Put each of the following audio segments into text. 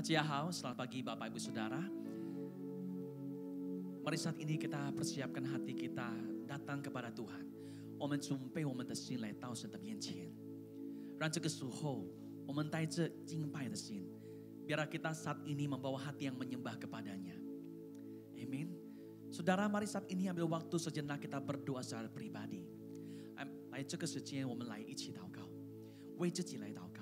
Halo, selamat pagi Bapak Ibu Saudara. Mari saat ini kita persiapkan hati kita datang kepada Tuhan. 我们准备我们的心来到神的面前，让这个时候我们带着敬拜的心， biar kita saat ini membawa hati yang menyembah kepadanya. Amin. Saudara, mari saat ini ambil waktu sejenak kita berdoa secara pribadi. 来这个时间我们来一起祷告，为自己来祷告。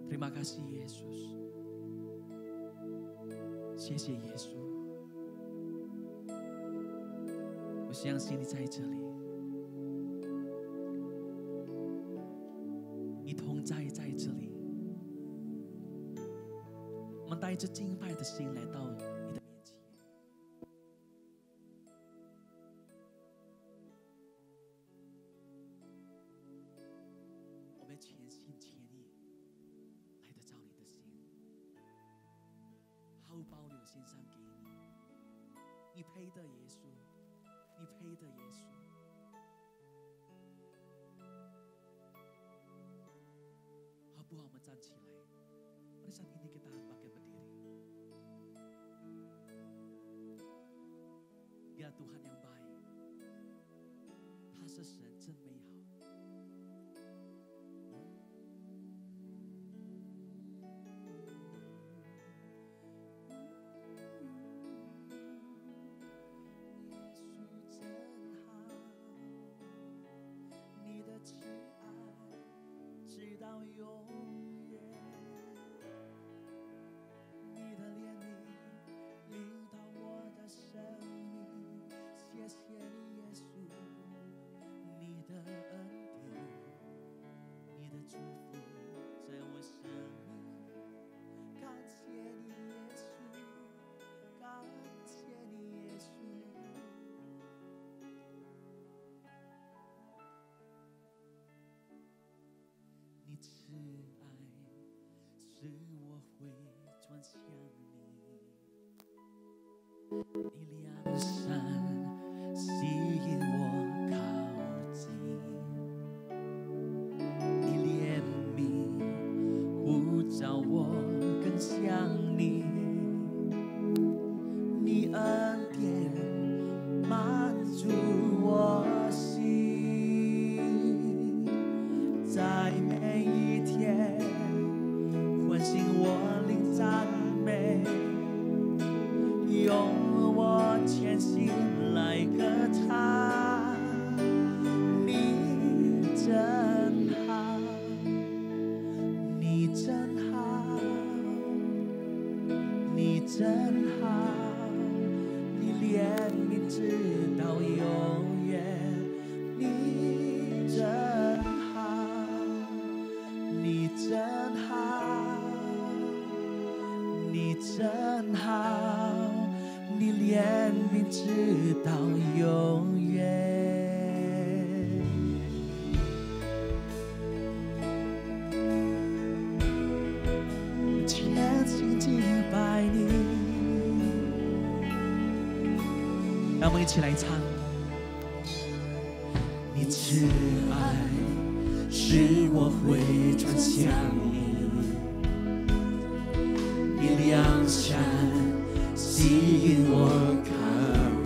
Terima kasih Yesus, 谢谢耶稣，我相信你在这里，你同在这里，我们带着敬拜的心来到你的面前。 保留献上给你，你配的耶稣，你配的耶稣。好不好？我们站起来。Pada saat ini kita bangkit berdiri. Dia Tuhan yang baik, 他是神真美好。 你良善吸引我靠近，你怜悯呼召我更像你，你恩典满足我心，在每一天唤醒我灵赞美。 用我全心来歌唱，你真好，你真好，你真好，你怜悯直到永远，你真好，你真好，你真好。 你怜悯直到永远，全心敬拜你。让我们一起来唱。你慈爱使我回转向你，你良善。 吸引我靠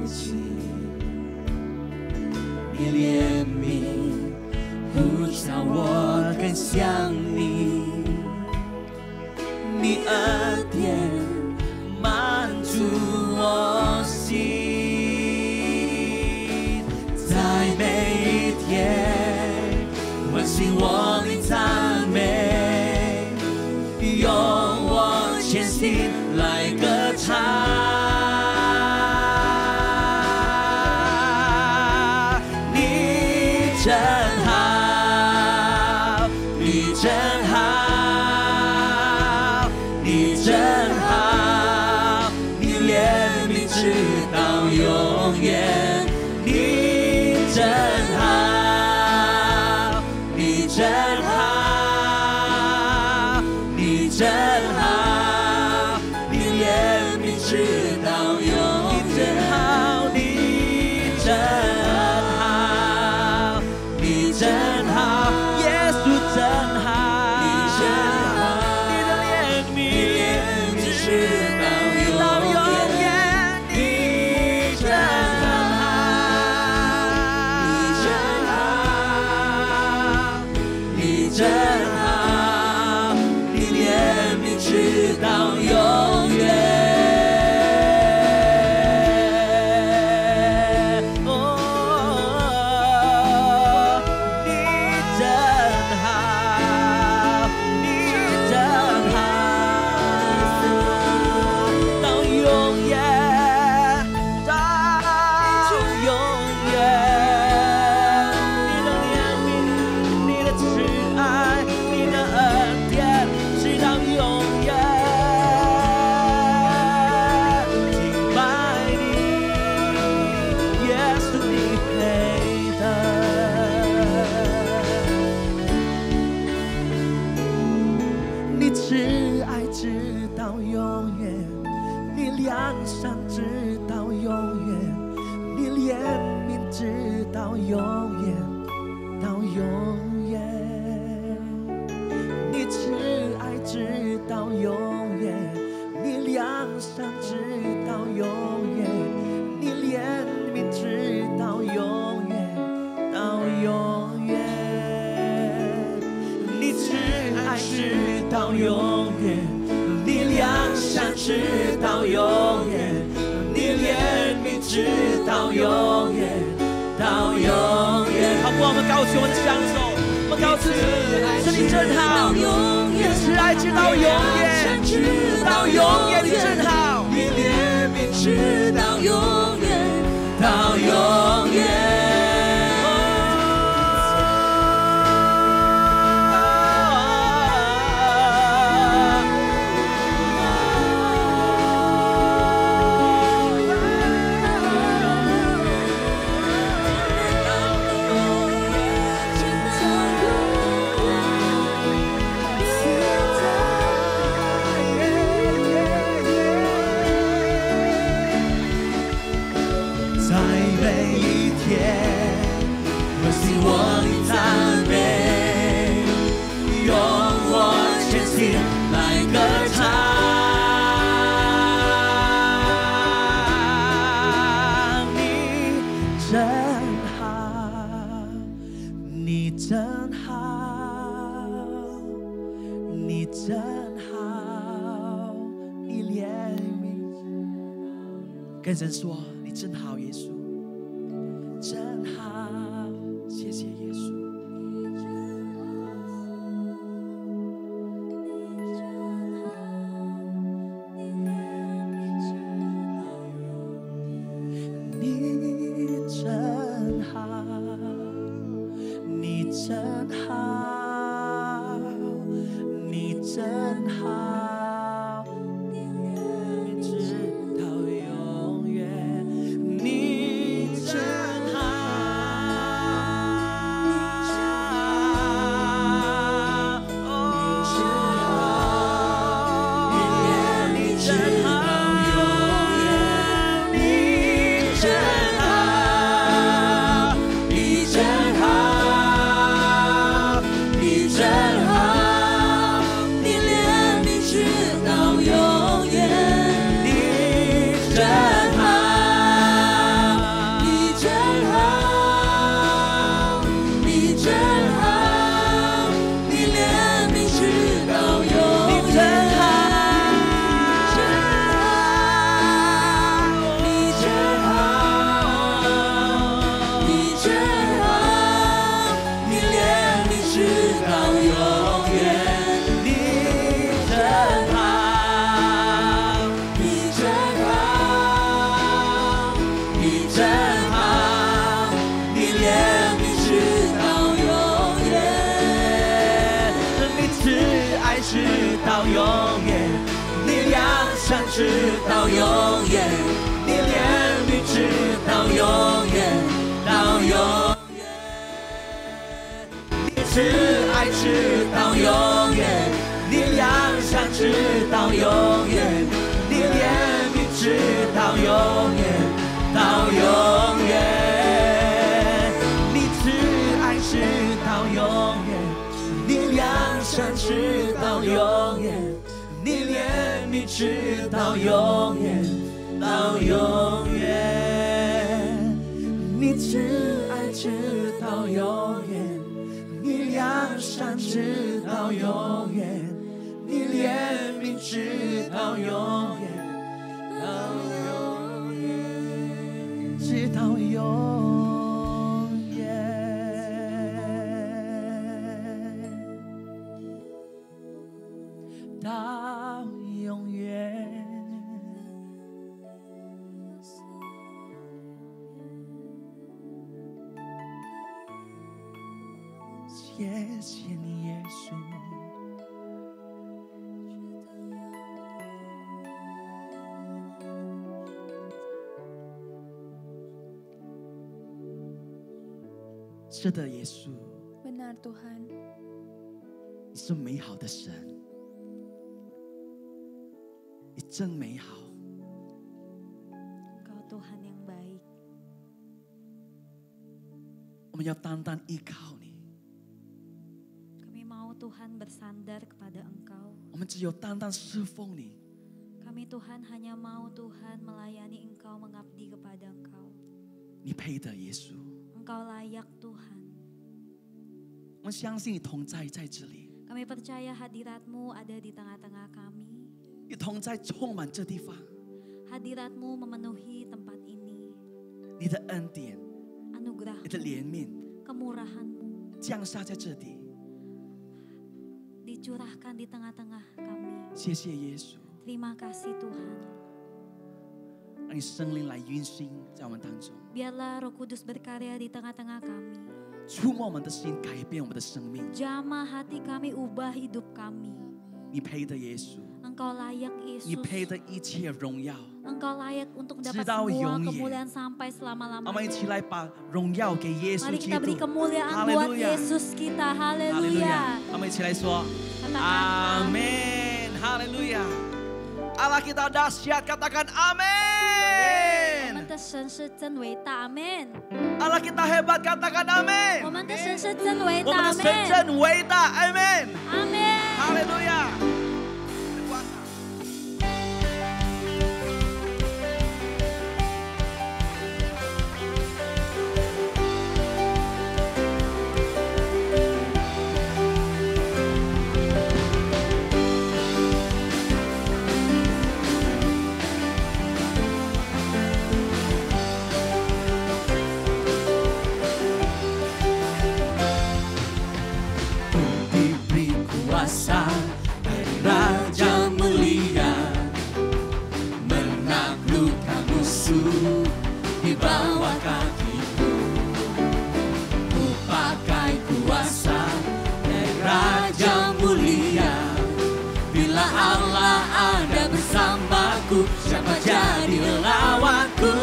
近，你怜悯呼召我更像你，你恩典满足我心，在每一天唤醒我的赞美，用我全心来歌唱。真好，你真好，你真好，你怜悯直到永远，你真好，你真好，你真好，你怜悯直到永远，你真好，你真好，你真好，耶稣真好，你真好，你的怜悯直到永远，你真好，你真好，你怜悯直到永远。哦，你真好，你真好，到永远，到永远，你的怜悯，你的慈爱，你的恩典，直到永远。敬拜你，耶稣你配的。你慈爱直到永远，你良善直到永远，你怜悯直到永远，到永远。你慈爱直到永远，你良善直到永远，你怜悯直到永远，到永远。你慈爱直到永远，你良善直到永远，你怜悯直到永远，到永远。好不好？我们高举我们的双手，我们高举是你真好，你慈爱直到永远，到永远你真好，你怜悯直到永远，到永远。在每一天，我希望你赞美，用我全心来歌唱。你真好，你真好，你真好，你怜悯。跟神说，你真好，耶稣，真好，谢谢耶稣。你真好，你真好，你真好，你怜悯直到永远。你真好，到永远，你良善直到永远，你怜悯直到永远，到永远，你慈爱直到永远，你良善直到永远，你怜悯直到永远，到永远，你慈爱直到永远，你良善直到永远，你怜悯直到永远，到永远，你慈爱直到永远，你良善直到永远，你怜悯直到永远，到永远，直到永远，到永远。谢谢你，耶稣。是的，耶稣。Benar Tuhan. 你是美好的神，你真美好。Engkau Tuhan yang baik. 我们要单单依靠你。Kami mau Tuhan bersandar kepada Engkau. 我们只有单单侍奉你。Kami Tuhan hanya mau Tuhan melayani Engkau, mengabdi kepada Engkau. 你配得，耶稣。Engkau layak Tuhan. 我们相信你同在在这里。Kami percaya hadirat-Mu ada di tengah-tengah kami. 你同在充满这地方。Hadirat-Mu memenuhi tempat ini. 你的恩典， Anugerah-Mu, 你的怜悯 kemurahan-Mu 降下在这里。 dicurahkan di tengah-tengah kami. 谢谢耶稣， Terima kasih Tuhan. 让你圣灵来运行在我们当中， Biarlah Roh Kudus berkarya di tengah-tengah kami. 触摸我们的心，改变我们的生命。 Jamah hati kami, ubah hidup kami. 你配得，耶稣， Engkau layak 你 Yesus. 配得一切荣耀。 Engkau layak untuk mendapat 直到 semua 永远。 kemuliaan sampai 我 selama-lamanya. 们一起来把荣耀给耶稣 Mari 基 kita 督 beri。 kemuliaan buat Haleluya. Yesus kita. 哈利路 Haleluya. 亚！我们一起来说 Katakan 阿门，哈利路亚！Allah kita dahsyat, katakan amin. 我们的神是真伟大，Amen。 Allah kita hebat, katakan 我 amin. 们的神是真伟我们大的神，Amen。真伟大，amen。 Amen。 哈利路亚！berkuasa。 Diberi kuasa dari Raja mulia, menaklukkan musuh di bawah kakiku. Ku pakai kuasa dari Raja mulia. Bila Allah ada bersamaku, siapa jadi lawanku?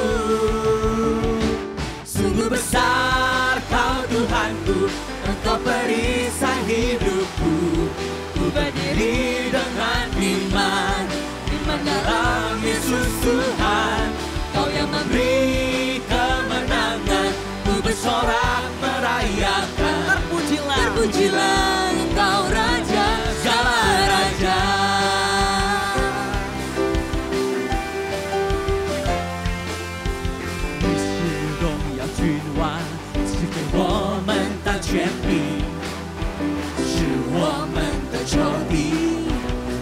Sungguh besar Kau Tuhanku, Engkau perisai hidupku. Ku berdiri dengan iman, iman dalam Yesus Tuhan. Kau yang memberi kemenangan, ku bersorak merayakan. Terpujilah, terpujilah Engkau Raja, segala Raja. Ni是荣耀君王，赐给我们的权柄，是我们的仇敌，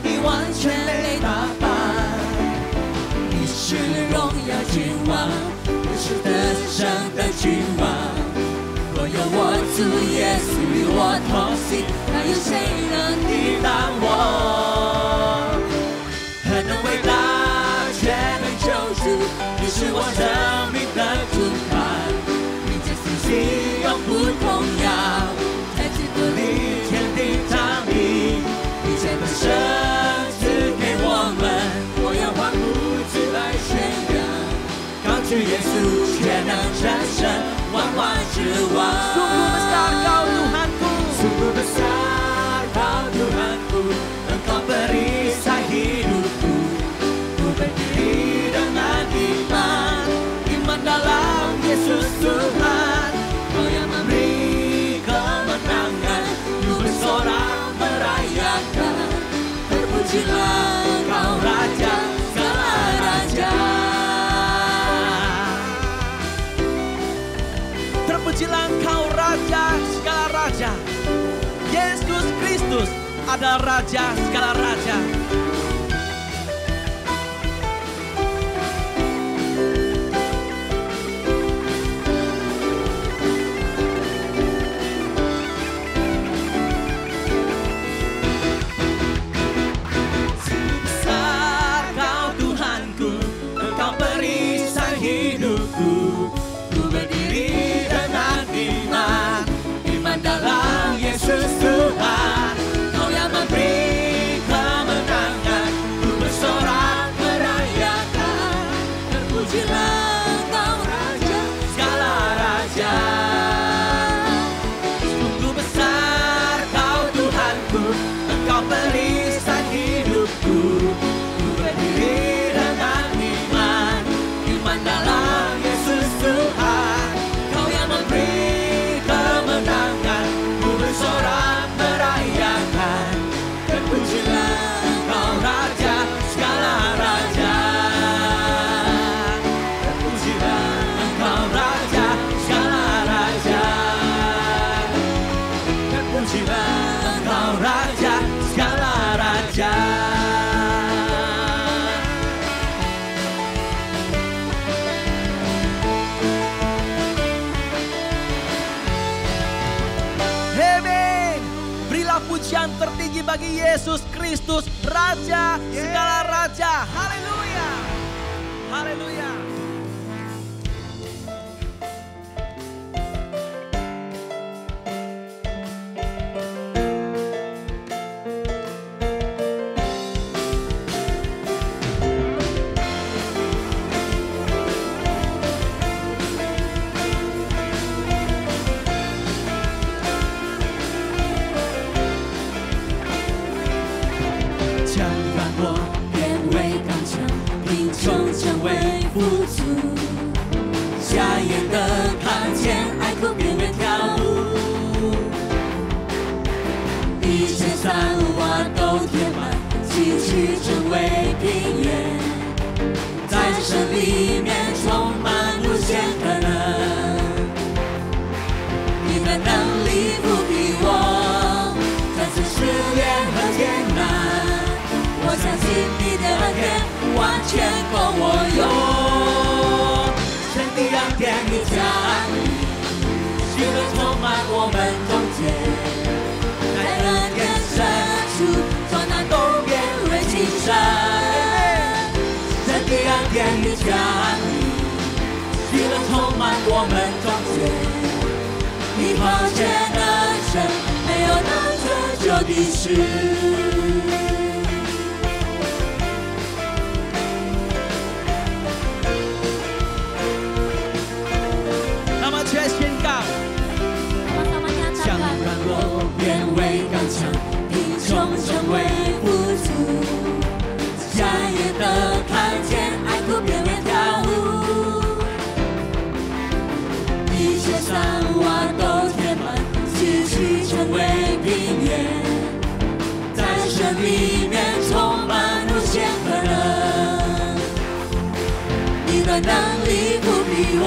以完全来打败。你是荣耀君王，你是得胜的君王。若有我主耶稣与我同行，那有谁能抵挡我？何能伟大，却能救主？你是我生命的主看，你这信息永不动摇，在基督里天地长明，一切的神主耶稣却能战胜万万之王。 Sungguh besar Kau Tuhanku, Sungguh besar Kau Tuhanku, Engkau perisai hidupku. Ku berdiri dengan iman, iman dalam Yesus Tuhan. Kau yang memberi kemenangan, ku bersorak merayakan. Terpujilah Kau Raja segala raja. terpujilah Engkau Raja segala raja. Yesus Kristus adalah Raja segala raja. Besar Kau Tuhanku, Engkau perisai hidupku. Ku berdiri dengan iman, iman dalam Yesus Tuhan. Kau yang memberi kemenangan, ku bersorak merayakan. Terpujilah Kau Raja segala raja. Sungguh besar Kau Tuhanku, Engkau perisai hidupku. Ku berdiri dengan iman, iman dalam Yesus Tuhan. Kau yang memberi kemenangan, ku bersorak merayakan. Terpujilah Kau Raja segala raja. Terpujilah Engkau Raja segala raja. Terpujilah Engkau Raja segala raja. Amin. Berilah pujian tertinggi bagi Yesus Kristus, Raja segala raja. Haleluya. Haleluya.将软弱变为刚强，贫穷成为富足。瞎眼的看见，爱哭变为跳舞。一切山洼都填满，崎岖成为平原。在神里面充满无限可能。你的能力不比我，战胜试炼和艰难。我相信你的恩典完全够我用，神的恩典你降临，喜乐充满我们中间，在恩典深处，患难都变为轻省。神的恩典你降临，喜乐充满我们中间，你宝血能胜，没有能拯救的事。那么全宣告， Sama-sama 将 nyatakan 软弱变为刚强，贫穷成为富足。瞎眼的看见，爱哭变为跳舞。一切山洼都填满，崎岖成为平原。在神里面充满无限可能。你的能力不比我，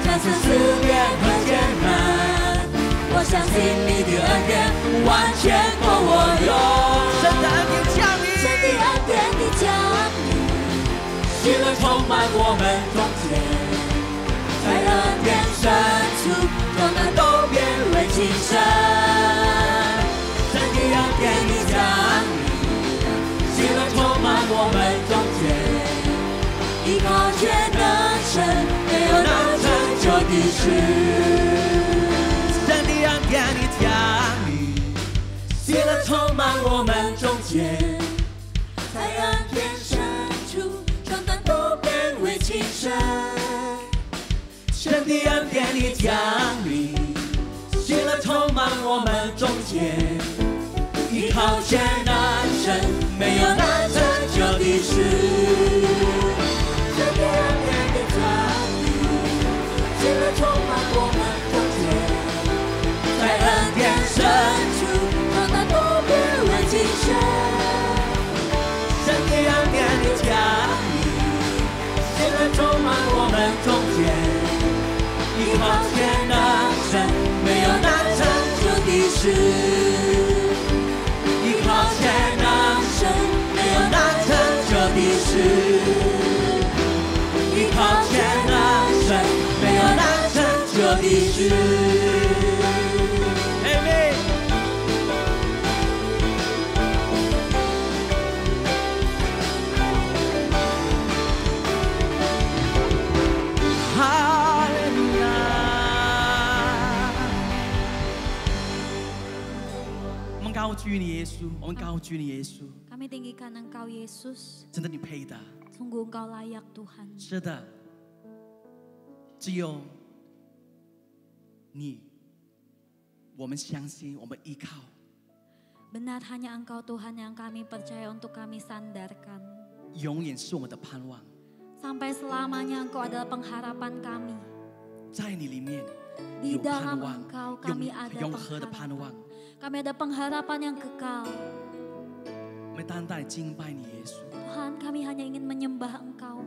战胜试炼和艰难。我相信你的恩典完全够我用。神的恩典降临，神的恩典的降临，喜乐充满我们中间，在恩典深处，重担都变为轻省。神的恩典的降临，喜乐充满我们中间，依靠却能胜，没有能拯救的事。神的恩典你降临，喜乐充满我们中间，在恩典深处，重担都变为轻清晨，神的恩典已降临，喜乐充满我们中间，依靠艰难神，没有难成就的事。神的恩典已降临，喜乐充满我们中间，在恩典深处，让那都变为今生。神的恩典已降临，喜乐充满我们中间，依靠艰难神，没有难成就的事。依靠艰难神，没有难成就的事。依靠艰难神，没有难成就的事。Amen。哈利路亚。我们高举你耶稣，我们高举你耶稣， Kami tinggikan Engkau Yesus. 真的你配的。 Sungguh Engkau layak Tuhan. 是的，只有你，我们相信，我们依靠。 Benar hanya Engkau Tuhan yang kami percaya untuk kami sandarkan. 永远是我们的盼望， Sampai selamanya Engkau adalah pengharapan kami. 在你里面 Di 有盼 dalam 望， Engkau kami ada 永恒的盼 pengharapan. 望。 Kami ada pengharapan yang kekal. 我们单单敬拜你耶稣。 Tuhan, kami hanya ingin menyembah Engkau.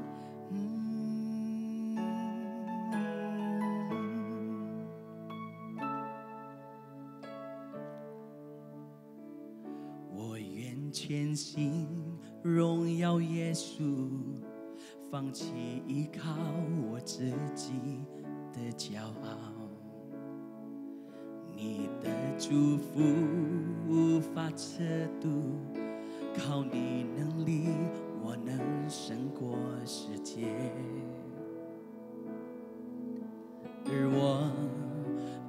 我愿全心荣耀耶稣，放弃依靠我自己的骄傲。你的祝福无法测度，靠你能力，我能胜过世界。而我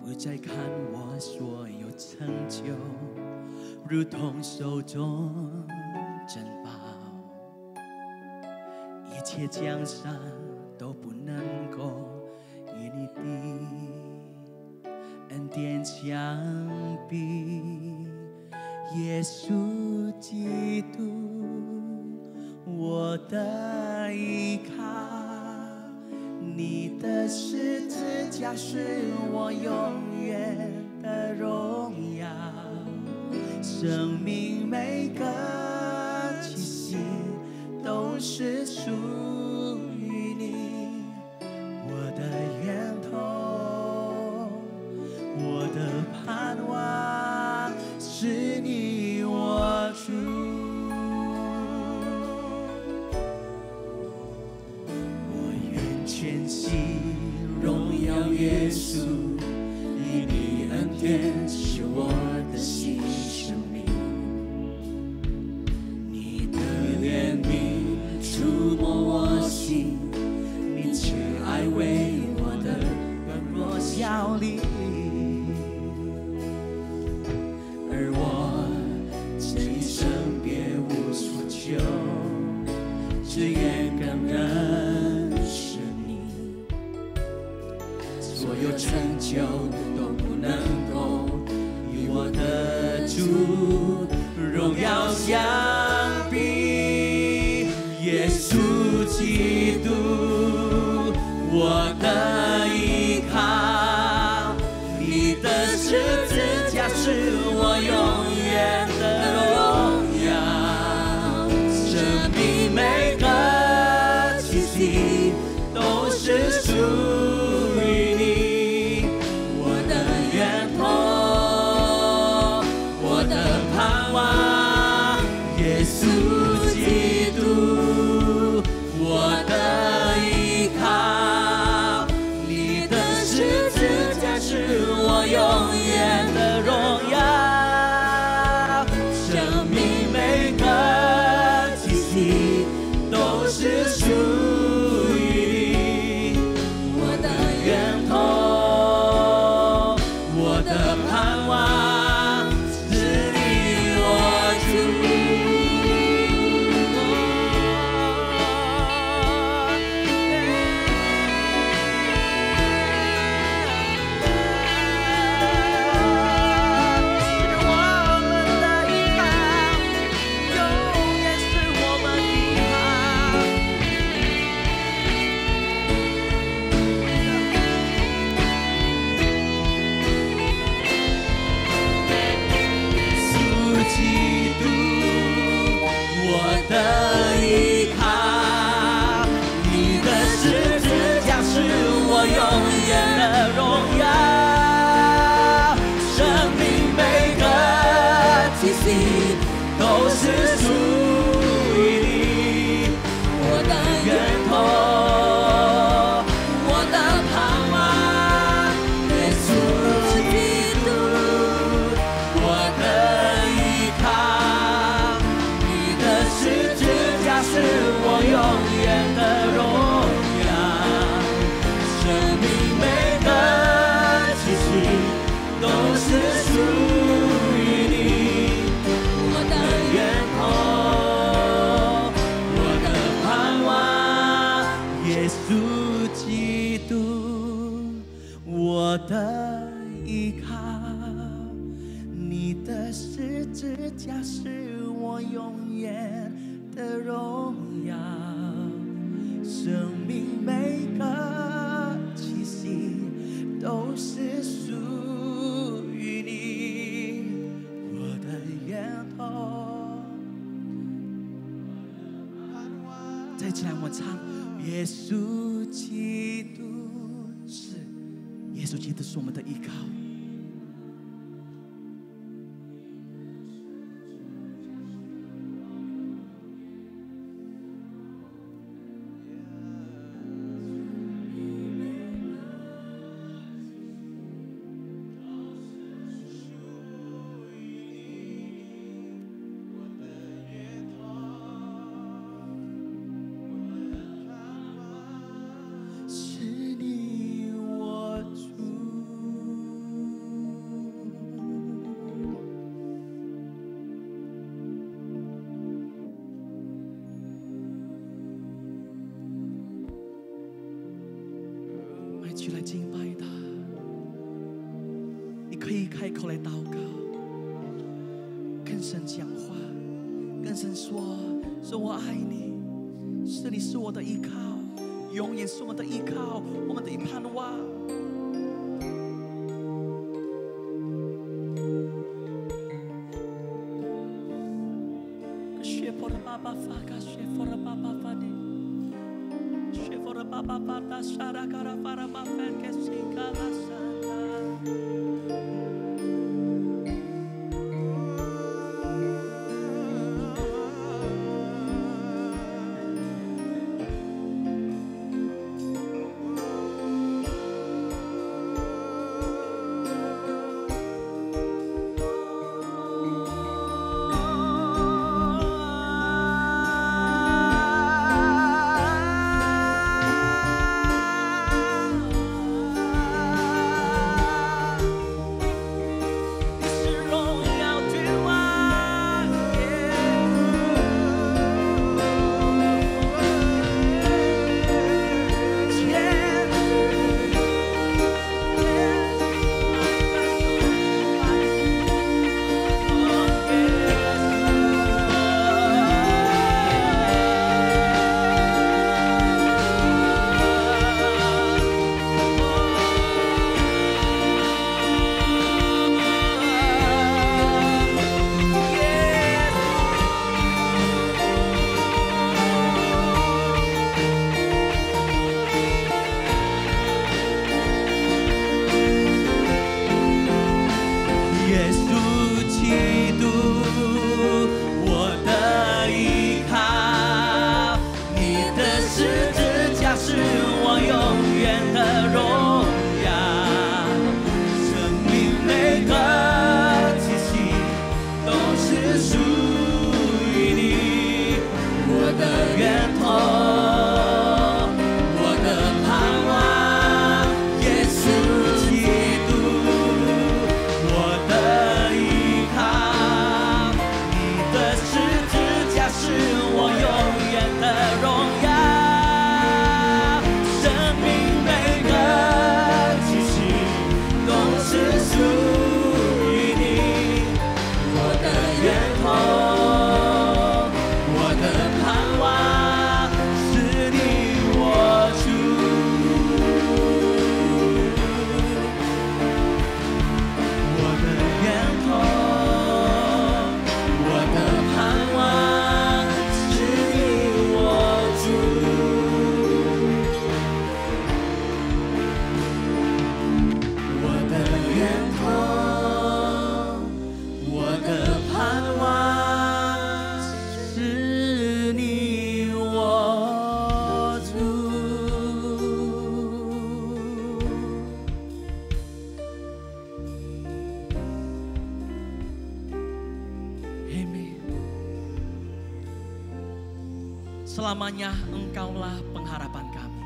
不再看我所有成就，如同手中珍宝，一切江山都不能够与你的恩典相比。耶稣基督，我的依靠，你的十字架是我永远的荣耀。生命每个气息都是属于你，我的源头，我的盼望是你我主。我愿全心荣耀耶稣，以你恩典是我的新生命。你的怜悯触摸我心，你慈爱为我的软弱效力。而我这一生别无所求，只愿更认识你。所有成就都不能够与我的主荣耀相比。耶稣基督，我的依靠，你的十字架是我永远的荣耀。生命每个气息都是属于你，我的源头，我的盼望。耶稣基督，我的依靠，你的十字架是我永远的荣耀。生命每个气息都是属我永远的荣耀。生命每个气息都是属于你，我的源头，我的盼望，耶稣基督，我的依靠，你的十字架是我永远的荣耀。生命每个气息都是属于你，我的源头，我的盼望，耶稣基督，我的依靠，你的十字架是我永远的荣耀。生命每个气息都是属于你，我的源头。再起来，我们唱耶稣基督，是耶稣基督是我们的依靠。是你我主，我们一起来敬拜他。你可以开口来祷告，跟神讲话，跟神说：说我爱你，是你是我的依靠，永远是我们的依靠，我们的盼望。学佛的爸爸发嘎，学佛的爸爸发的，学佛的爸爸发的，沙拉卡拉发拉巴芬给西卡拉沙拉。selamanya Engkaulah pengharapan kami.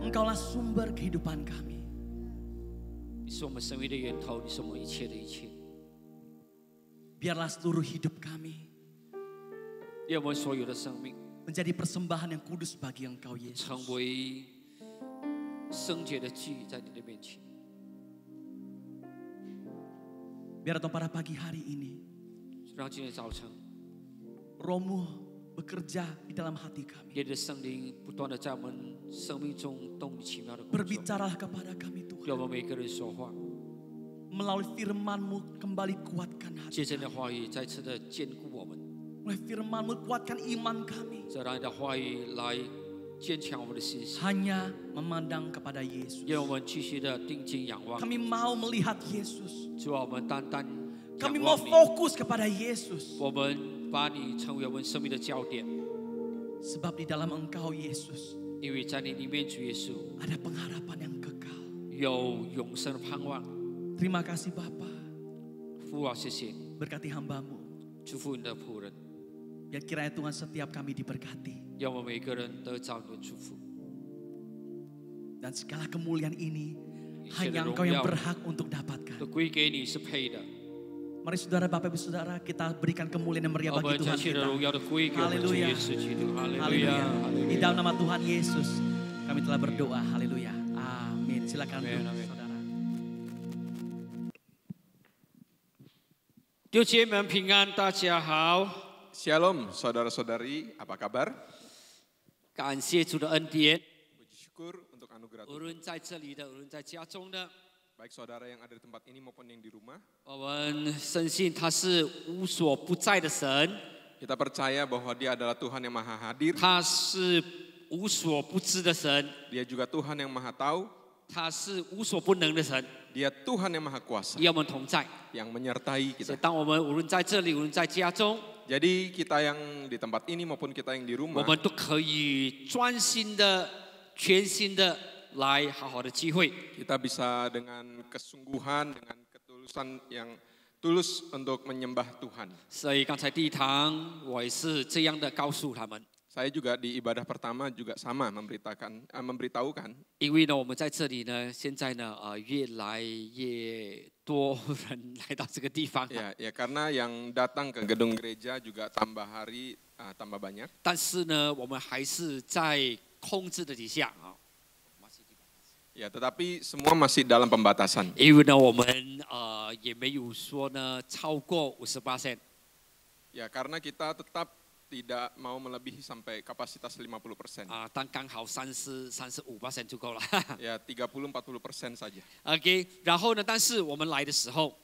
Engkaulah sumber kehidupan kami. 你是我们生命的源头，你是我们一切的一切。 Biarlah seluruh hidup kami 愿我们所有的生命 menjadi persembahan yang kudus bagi Engkau 成 Yesus. 为圣洁的祭在你的面前。 Biar Tuhan pada pagi hari ini 让今天早晨， Roh-Mu bekerja di dalam hati kami. 你的圣灵不断的在我们生命中动你奇妙的工作， Berbicaralah kepada kami 对 Tuhan. 我们每个人说话。 Melalui firman-Mu kembali kuatkan 借 hati 着你的 kami. 话语再次的坚固我们， Melalui firman-Mu kuatkan iman kami. 再让你的话语来坚强我们的信心。 Hanya memandang kepada Yesus. 愿我们继续的定睛仰望， Kami mau melihat Yesus. 主啊，我们单单 Kami 仰 mau 望你， fokus kepada Yesus. 我们把你成为我们生命的焦点， Sebab di dalam Engkau Yesus 因为在你里面，主耶稣 ada pengharapan yang kekal. 有永生的盼望。 Terima kasih Bapa. 父啊，谢谢你， Berkati hamba-Mu. 祝福你的仆人， Biar kiranya Tuhan setiap kami diberkati. 让我们每个人得着你的祝福。 Dan segala kemuliaan ini 一切的 hanya 荣 Engkau yang 耀 berhak untuk dapatkan. 都归给你是配的， Mari saudara, Bapak Ibu Saudara, kita berikan kemuliaan yang meriah 我 bagi 们这 Tuhan 些的 kita. 荣耀都归给我们主 Haleluya. 耶稣基督。哈利路 Haleluya. 亚，哈利 Di 路 dalam 亚。 nama Tuhan Yesus kami telah berdoa. Haleluya. Amin. Silakan Amin, duduk, amin. saudara. 弟兄姐妹们平安，大家好， Shalom saudara-saudari, apa kabar? 感谢主的恩典。 Puji syukur untuk anugerah 无 Tuhan. 论在这里的，无论在家中的， Baik saudara yang ada di tempat ini maupun yang di rumah, 我们深信他是无所不在的神， kita percaya bahwa Dia adalah Tuhan yang maha hadir, 他是无所不知的神， Dia juga Tuhan yang maha tahu, 他是无所不能的神， Dia Tuhan yang maha kuasa, 与我们同在。 yang menyertai 所以， kita. 当我们无论在这里，无论在家中， Jadi kita yang di tempat ini maupun kita yang di 我 rumah, 们都可以专心的、全心的来好好的聚会。 kita bisa dengan kesungguhan, dengan ketulusan yang tulus untuk menyembah Tuhan. 所以刚才第一堂我也是这样的告诉他们， Saya juga di ibadah pertama juga sama memberitahukan 因为呢，我们在这里呢，现在呢，越来越多人来到这个地方， ya karena yang datang ke gedung gereja juga tambah hari tambah banyak. 但是呢，我们还是在控制的底下啊。 Ya, tetapi semua masih dalam pembatasan. 因为呢，我们也没有说呢超过50%， Ya, karena kita tetap tidak mau melebihi sampai kapasitas 50%. 啊，但刚好35%就够了。 Ya, 30-40% saja. OK，然后呢，但是我们来的时候，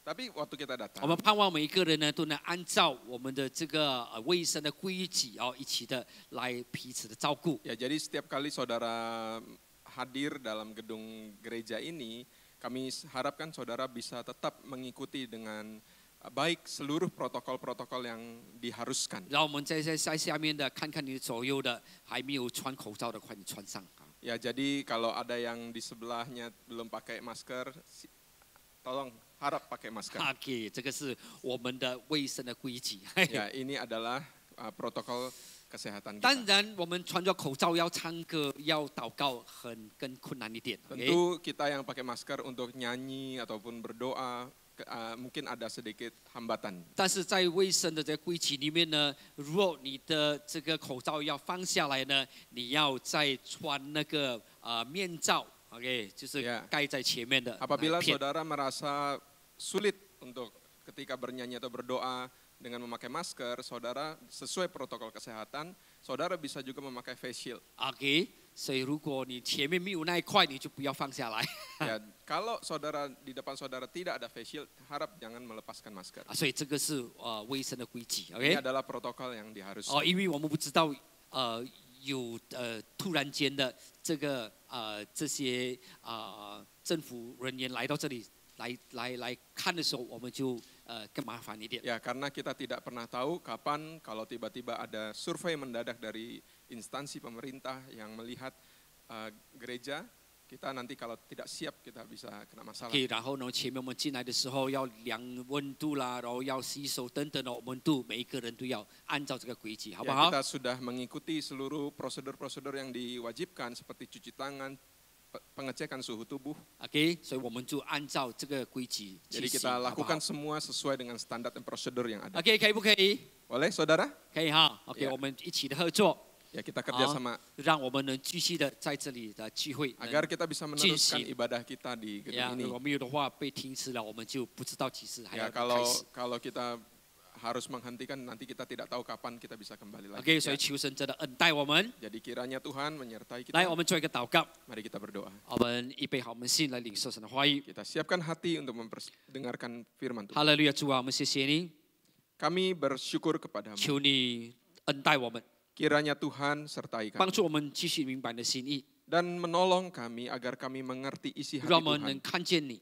Tapi waktu kita 我们 datang, 盼望每一个人呢都能按照我们的这个卫生的规矩哦，一起的来彼此的照顾。 ya jadi setiap kali saudara hadir dalam gedung gereja ini, kami harapkan saudara bisa tetap mengikuti dengan baik seluruh protokol-protokol yang diharuskan. 让我们在下面的看看你左右的还没有穿口罩的，快点穿上啊！ Ya, jadi kalau ada yang di sebelahnya belum pakai masker, tolong harap pakai masker. OK，这个是我们的卫生的规矩。 Ya, ini adalah protokol kesehatan 当 kita. 然，我们穿着口罩要唱歌、要祷告，更困难一点。OK， Tentu kita yang pakai masker untuk nyanyi ataupun berdoa mungkin ada sedikit hambatan. 但是在卫生的这个规矩里面呢，如果你的这个口罩要放下来呢，你要再穿那个面罩 ，OK， 就是 Yeah. 盖在前面的 Apabila 片。 saudara merasa sulit untuk ketika bernyanyi atau berdoa dengan memakai masker, saudara sesuai protokol kesehatan, saudara bisa juga memakai face shield. OK， 所以如果你前面没有那一块，你就不要放下来。 Ya, kalau saudara di depan saudara tidak ada face shield, harap jangan melepaskan masker. 所以这个是卫生的规矩。Ini OK， adalah protokol yang diharuskan. 因为我们不知道有突然间的这个这些政府人员来到这里来看的时候，我们就更麻烦一点。 Ya, karena kita tidak pernah tahu kapan kalau tiba-tiba ada survei mendadak dari instansi pemerintah yang melihat gereja, Kita nanti kalau tidak siap kita bisa kena masalah. OK， 然后呢，前面我们进来的时候要量温度啦，然后要洗手等等的温度，每一个人都要按照这个规矩，好不 Ya, 好 kita sudah mengikuti seluruh prosedur-prosedur yang diwajibkan seperti cuci tangan, pengecekan suhu tubuh. ？OK， 所以我们就按照这个规矩去 Jadi 洗， kita 好不好 lakukan semua sesuai dengan standar dan prosedur yang ada. ？OK， 可以不可以？ Boleh saudara? 可以哈。OK， Ya. 我们一起的合作， Ya, kita kerjasama 让我们能继续的在这里的聚会。 agar kita bisa meneruskan 进行。 ibadah kita di gedung 呀， ini. 如果没有的话被停止了，我们就不知道几时还 Ya, 要开始。 kalau kita harus menghentikan, nanti kita tidak tahu kapan kita bisa kembali lagi. OK， 所 Ya. 以求神真的恩待我们。 Jadi kiranya Tuhan menyertai 来， kita. 我们做一个祷告， Mari kita berdoa. 我们预备好我们心来领受神的话语。 Kita siapkan hati untuk mendengarkan firman Tuhan. 哈利路亚，主啊，我们谢谢你， Kami bersyukur kepadamu. 求你恩待我们， Kiranya Tuhan sertai 帮 kami 助我们继续明白你的心意， dan menolong kami agar kami mengerti isi hati 让我们能 Tuhan 看见你，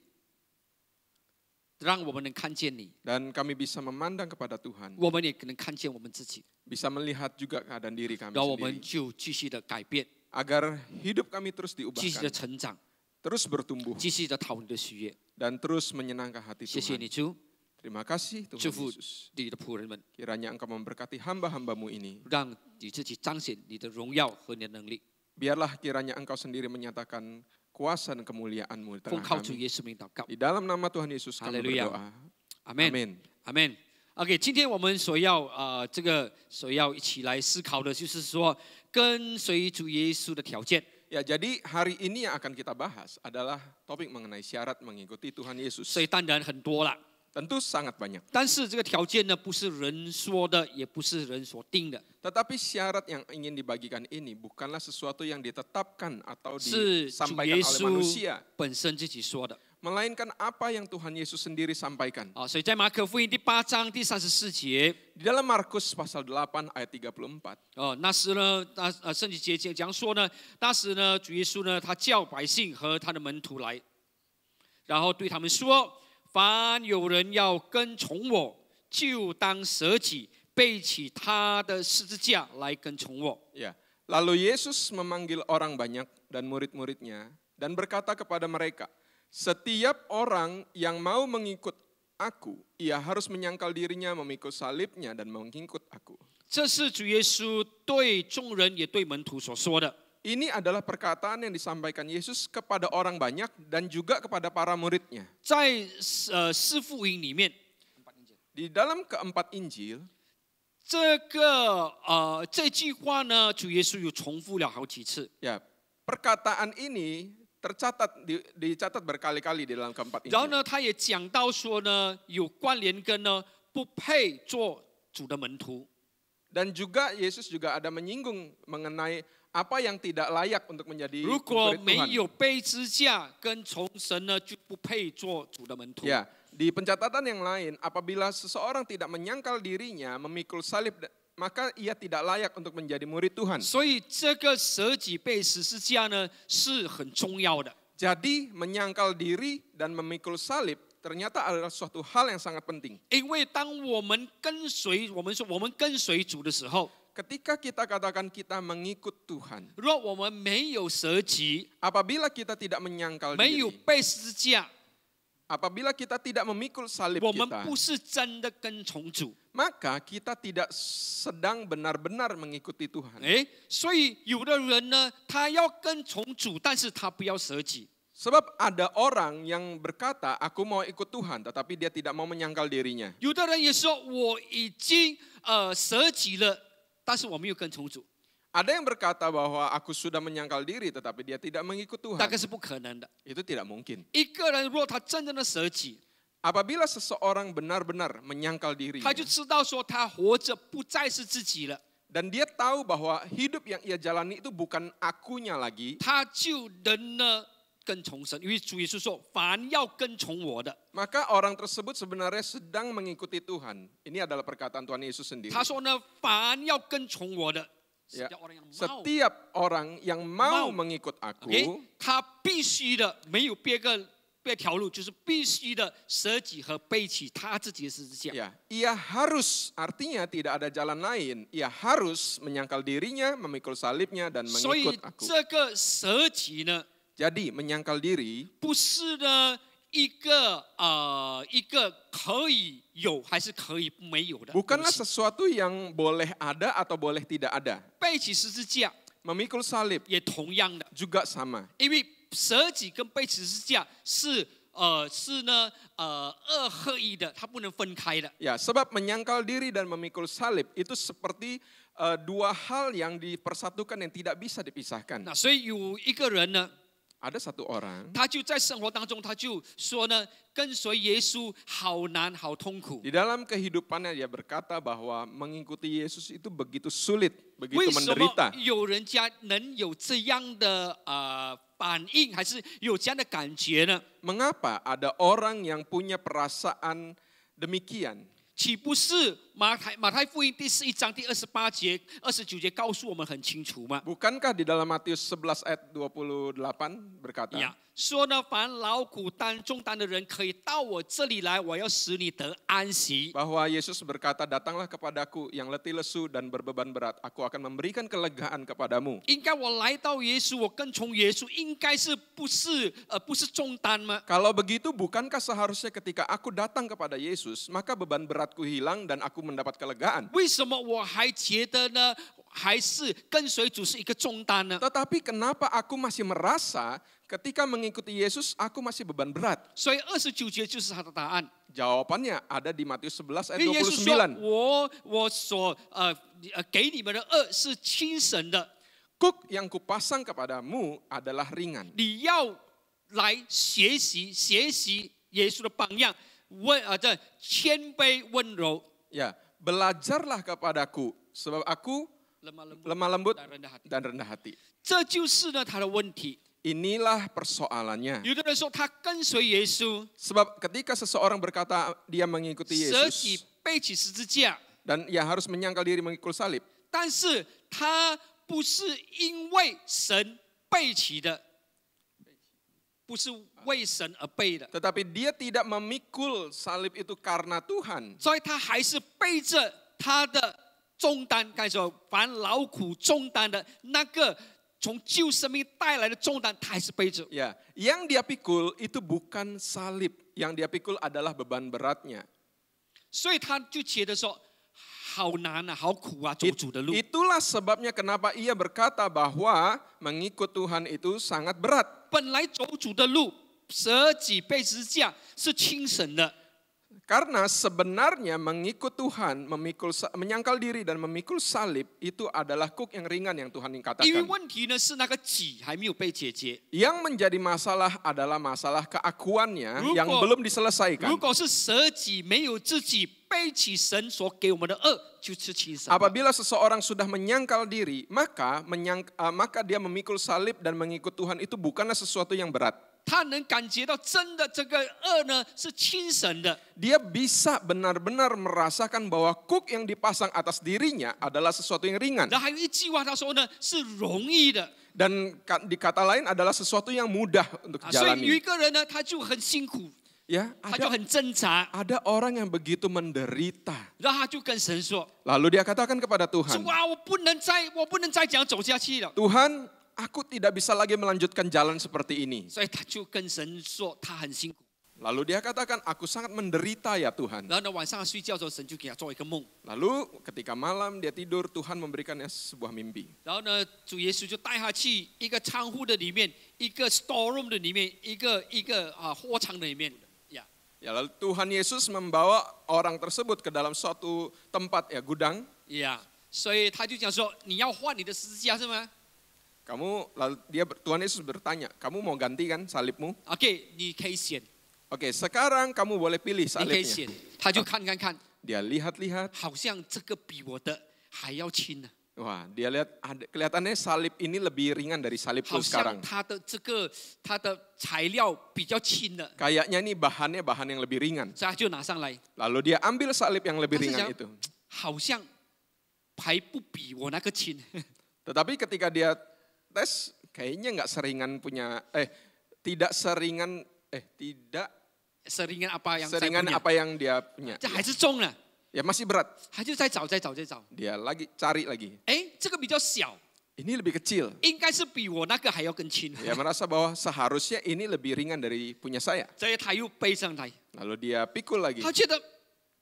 让我们能看见你， dan kami bisa memandang kepada Tuhan, 我们也能看见我们自己， bisa melihat juga keadaan diri kami 然后我们 sendiri, 就继续的改变， agar hidup kami terus 继续的 diubahkan, 成长， terus bertumbuh 继续的讨你的喜悦。 dan terus menyenangkan hati 谢谢 Tuhan. 你，主， Terima kasih Tuhan 祝福 Yesus. 你的仆人们， Kiranya Engkau memberkati hamba-hambamu ini. 让你自己彰显你的荣耀和你的能力。 Biarlah kiranya Engkau sendiri menyatakan kuasa dan kemuliaan-Mu di 奉 tengah 靠主 kami. 耶稣名祷告， Di dalam nama Tuhan Yesus kami Haleluya. berdoa. 阿门。 Amin. 阿门。OK， 今天我们所要所要一起来思考的，就是说跟随主耶稣的条件。 Ya, jadi hari ini yang akan kita bahas adalah topik mengenai syarat mengikuti Tuhan Yesus. 所以当然很多了， Tentu sangat banyak. 但是这个条件呢，不是人说的，也不是人所定的， Tetapi syarat yang ingin dibagikan ini bukanlah sesuatu yang ditetapkan atau 是主 disampaikan 耶 oleh 稣 manusia, 本身自己说的 melainkan apa yang Tuhan Yesus sendiri sampaikan. 啊。所以在马可福音第8章第34节， Di dalam Markus pasal 8 ayat 34, 那时呢，圣经节讲说呢，那时呢，主耶稣呢，他叫百姓和他的门徒来，然后对他们说。 凡有人要跟从我，就当舍己，背起他的十字架来跟从我。 ya. Lalu Yesus memanggil orang banyak dan murid-muridnya dan berkata kepada mereka, setiap orang yang mau mengikut aku, ia harus menyangkal dirinya, memikul salibnya dan mengikut aku. 这是主耶稣对众人也对门徒所说的。 Ini adalah perkataan yang disampaikan Yesus kepada orang banyak dan juga kepada para muridnya. 在四福音里面， Di dalam keempat Injil, 这句话呢，主耶稣有重复了好几次。 ya, perkataan ini dicatat berkali-kali di dalam keempat 然后 Injil. 呢，他也讲到说呢，有关联跟呢不配做主的门徒。 Dan juga Yesus juga ada menyinggung mengenai apa yang tidak layak untuk menjadi 如果 murid 没 Tuhan. 有背支架跟从神呢，就不配做主的门徒。 Ya, di pencatatan yang lain, apabila seseorang tidak menyangkal dirinya, memikul salib, maka ia tidak layak untuk menjadi murid Tuhan. 所以这个舍己背十字架呢是很重要的。 Jadi menyangkal diri dan memikul salib ternyata adalah suatu hal yang sangat penting. 因为当我们跟随，我们说我们跟随主的时候， Ketika kita katakan kita mengikut Tuhan, 若我们没有舍己， apabila kita tidak menyangkal 没有 diri, 背十字架， apabila kita tidak memikul salib 我们 kita, 不是真的跟从主。 maka kita tidak sedang benar-benar mengikuti Tuhan. 所以有的人呢，他要跟从主，但是他不要舍己。 Sebab ada orang yang berkata, aku mau ikut Tuhan, tetapi dia tidak mau menyangkal dirinya. 有的人也说我已经舍己了，但是我没有跟从主， Ada yang berkata bahwa aku sudah menyangkal diri, tetapi dia tidak mengikut 大 Tuhan. 概是不可能的。 Itu tidak mungkin. 一个人若他真正的舍己， Apabila seseorang benar-benar menyangkal dirinya, 他就知道说他活着不再是自己了， dan dia tahu bahwa hidup yang ia jalani itu bukan akunya lagi, 他就能呢跟从神。因为主耶稣说：“凡要跟从我的， maka orang tersebut sebenarnya sedang mengikuti Tuhan. Ini adalah perkataan Tuhan Yesus sendiri. 他说呢，凡要跟从我的， Ya, 要orang yang mau。” setiap orang yang mau Mau. mengikut aku, OK，他必须的，没有别条路，就是必须的舍己和背起他自己的十字架。 ya, ia harus, artinya tidak ada jalan lain. Ia harus menyangkal dirinya, memikul salibnya dan 所以 mengikut aku. 这个舍己呢， Jadi menyangkal diri 不是呢一个可以有还是可以没有的东 bukanlah 西。 sesuatu yang boleh ada atau boleh tidak ada. 背起十字架 Memikul salib 也同样的， juga sama. 因为舍己跟背起十字架是二合一的，它不能分开的。 Ya, sebab menyangkal diri dan memikul salib itu seperti dua hal yang dipersatukan yang tidak bisa dipisahkan. 那所以有一个人呢， Ada satu orang 他就在生活当中，他就说呢，跟随耶稣好难，好痛苦。 di dalam kehidupannya dia berkata bahwa mengikuti Yesus itu begitu sulit, 为 begitu 什么 menderita. 有人家能有这样的反应，还是有这样的感觉呢？ Mengapa ada orang yang punya perasaan demikian? 岂不是马太福音第11章第28节、29节告诉我们很清楚吗？ Bukankah di dalam Matius 11 ayat 28 berkata, 呀，说呢，凡劳苦重担的人可以到我这里来，我要使你得安息。 bahwa Yesus berkata, datanglah kepadaku yang letih lesu dan berbeban berat, aku akan memberikan kelegaan kepadamu. 应该我来到耶稣，我跟从耶稣，应该是不是重担吗？ Kalau begitu, bukankah seharusnya ketika aku datang kepada Yesus, maka beban beratku hilang dan aku mendapat kelegaan? 为什么我还觉得呢？还是跟随主是一个重担呢？ Tetapi kenapa aku masih merasa ketika mengikuti Yesus, aku masih beban berat? 所以29节就是他的答案。 Jawabannya ada di Matius 11 ayat 因为耶稣说 29. 我所给你们的恶是轻省的， Kuk yang kupasang kepadamu adalah ringan. 你要来学习耶稣的榜样，这谦卑温柔， Ya, belajarlah kepadaku, sebab aku lemah lembut dan rendah hati. 这就是呢他的问题。 Inilah persoalannya. 有的人说他跟随耶稣， Sebab ketika seseorang berkata dia mengikuti 舍己 Yesus 背起十字架， dan ia harus menyangkal diri mengikul salib, 但是他不是因为神背起的，不是为神而背的， tetapi dia tidak memikul salib itu karena Tuhan. 所以他还是背着他的重担。刚才说，凡劳苦重担的那个从旧生命带来的重担，他还是背着。 Ya, yang dia pikul itu bukan salib, yang dia pikul adalah beban beratnya. 所以他就觉得说，好难啊，好苦啊，走主的路。 Itulah sebabnya kenapa ia berkata bahwa mengikut Tuhan itu sangat berat. 本来走主的路，舍己背十字架是轻省的， Karena sebenarnya mengikut Tuhan, menyangkal diri dan memikul salib itu adalah kuk yang ringan yang Tuhan 因为 katakan. 问题呢是那个己还没有被解决。 Yang menjadi masalah adalah masalah keakuannya Ruko- yang belum diselesaikan. 如果是舍己没有自己，背起神所给我们的恶，就是轻省。 Apabila seseorang sudah menyangkal diri, maka dia memikul salib dan mengikut Tuhan itu bukanlah sesuatu yang berat. 他能感觉到真的这个恶呢是轻省的， Dia bisa benar-benar merasakan bahwa kuk yang dipasang atas dirinya adalah sesuatu yang ringan. 然后还有一句话他说呢是容易的。 Dan di kata lain adalah sesuatu yang mudah untuk 所以有一 jalani. 个人呢他就很辛苦， Ya, 他就很挣扎， ada orang yang begitu menderita. 然后他就跟神说： Lalu dia katakan kepada 说 Tuhan, 哇，我不能再这样走下去了。 Tuhan, aku tidak bisa lagi melanjutkan jalan seperti ini. 所以他就跟神说他很辛苦。 Lalu dia katakan, aku sangat menderita ya Tuhan. 然后呢晚上睡觉的时候，神就给他做一个梦， Lalu ketika malam dia tidur, Tuhan memberikannya sebuah mimpi. 然后呢主耶稣就带他去一个仓库的里面，一个 storeroom 的里面，一个货仓的里面呀。 Ya, lalu Tuhan Yesus membawa orang tersebut ke dalam suatu tempat ya gudang. 呀，所以他就讲说，你要换你的十字架是吗 Lalu Tuhan Yesus bertanya, kamu mau ganti kan salibmu? ？OK，你可以选， Oke, sekarang kamu boleh pilih 你可以 salibnya. 选。他就看， Dia lihat-lihat, 好像这个比我的还要轻呢， wah dia lihat kelihatannya salib ini lebih ringan dari 好 salibku 像 sekarang. 它的材料比较轻的， Kayaknya nih bahannya bahan yang lebih ringan. 所以他就拿上来， Lalu dia ambil salib yang lebih Tapi ringan saya- itu. 好像还不比我那个轻。 Tetapi ketika dia tes, kayaknya nggak seringan tidak seringan seringan apa yang saya seringan punya， apa yang dia punya. 这还是重了， Ya masih berat. 他就再找。 Dia lagi cari lagi. 哎，这个比较小， ini lebih kecil. 应该是比我那个还要更轻。 Ya, merasa bahwa seharusnya ini lebih ringan dari punya saya. 所以他又背上来， Lalu dia pikul lagi. 他觉得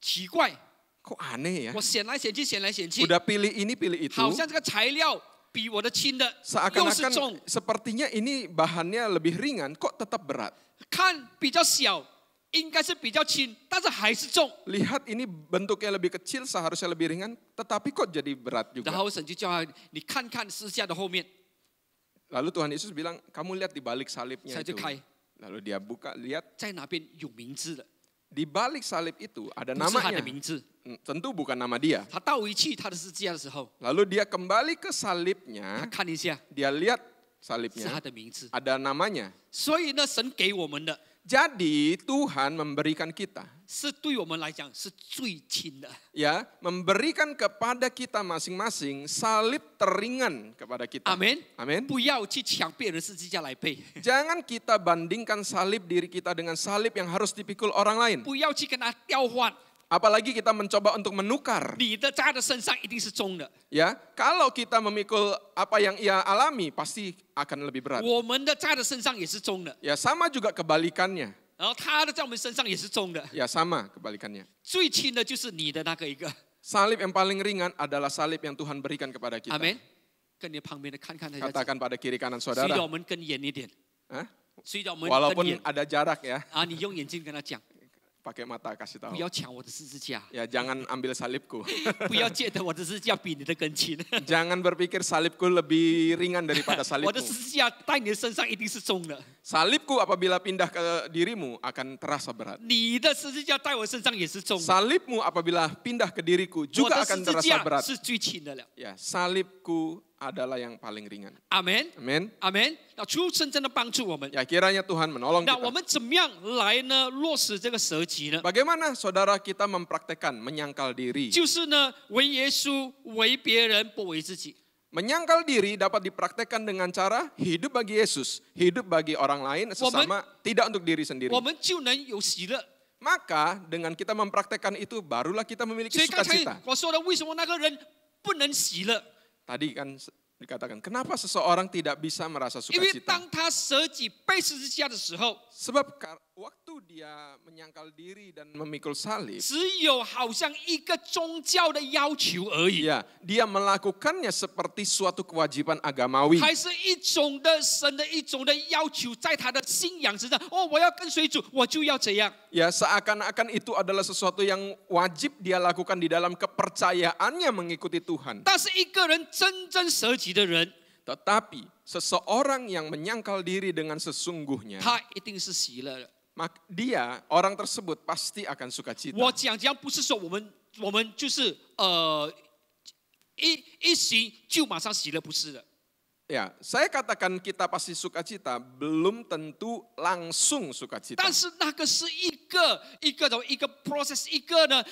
奇怪， Kok aneh ya? 我选来选去，选来选去， Udah pilih ini, pilih itu. 好像这个材料比我的轻的又是 Seakan-akan 重， sepertinya ini bahannya lebih ringan, kok tetap berat. 看比较小，应该是比较轻，但是还是重。 Lihat ini bentuknya lebih kecil, seharusnya lebih ringan, tetapi kok jadi berat 然 juga. 后神就叫他，你看看十字架的后面， Lalu Tuhan Yesus bilang, kamu lihat di balik salibnya 才就 itu. 开， Lalu dia buka, lihat 在哪边有名字的， di balik salib itu ada 不是他的 namanya. 名字。 Tentu bukan nama dia. 他倒回去他的十字架的时候， Lalu dia kembali ke 他 salibnya, 看一下 dia lihat 是他 salibnya, 的名字。 ada namanya. 所以呢，神给我们的 Jadi Tuhan memberikan kita, 是对我们来讲是最轻的。 ya, memberikan kepada kita masing-masing salib teringan kepada kita. 阿门。 Amin. 不要去抢别人十字架来背， Jangan kita bandingkan salib diri kita dengan salib yang harus dipikul orang lain. 不要去跟他调换。 Apalagi kita mencoba untuk menukar. 你的在他的身上一定是重的， Ya, kalau kita memikul apa yang ia alami pasti akan lebih berat. 我们的在他的身上也是重的， Ya, sama juga kebalikannya. 然后他的在我们身上也是重的。 Ya, sama kebalikannya. 最轻的就是你的那个一个， Salib yang paling ringan adalah salib yang Tuhan berikan kepada 阿 kita. 门。跟你旁边的看看他， Katakan pada kiri kanan 虽然 saudara. 我们更远一点， Hah? 虽然我们更 Walaupun 远 ada jarak ya, 啊，你用眼睛跟他讲， pakai mata kasih 不 tahu. 要抢我的十字架， Ya, jangan ambil salibku. 不要觉得我的十字架比你的更轻， Jangan berpikir salibku lebih ringan daripada 我的 salibmu. 十字架在你的身上一定是重的， Salibku apabila pindah ke dirimu akan terasa berat. 你的十字架在我身上也是重的， Salibmu apabila pindah ke diriku 我 juga 的十 akan 字 terasa 架 berat. 是最轻的了。 Ya, salibku adalah yang paling ringan. 阿门， Amin. 阿门。那求神真的帮助我们。 Ya, kiranya Tuhan menolong 那我 kita. 们怎么样来呢落实这个舍己呢？ Bagaimana saudara kita mempraktekkan menyangkal diri? 就是呢，为耶稣，为别人，不为自己。 Menyangkal diri dapat dipraktekkan dengan cara hidup bagi Yesus, hidup bagi orang lain sesama, tidak untuk diri sendiri. 我们就能有喜乐。 Maka dengan kita mempraktekkan itu barulah kita 所 memiliki 以刚才 sukacita. 我说的，为什么那个人不能喜乐？ Tadi kan dikatakan, kenapa seseorang tidak bisa merasa 因为 sukacita? 当他舍己背十字架的时候， Sebab waktu dia menyangkal diri dan memikul salib, 只有好像一个宗教的要求而已， ya, dia melakukannya seperti suatu kewajiban agamawi. 还是一种的神的一种的要求，在他的信仰之上。哦，我要跟随主，我就要这样。 Ya, seakan-akan itu adalah sesuatu yang wajib dia lakukan di dalam kepercayaannya mengikuti Tuhan. 但是一个人真正舍己的人， Tetapi seseorang yang menyangkal diri dengan sesungguhnya, 他一定是喜乐的。 dia, orang tersebut pasti akan sukacita. 我讲这样不是说我们就是一行就马上喜乐，不是的。 Ya, saya katakan kita pasti sukacita, belum tentu langsung sukacita. 但是那个是一个 process， 一个呢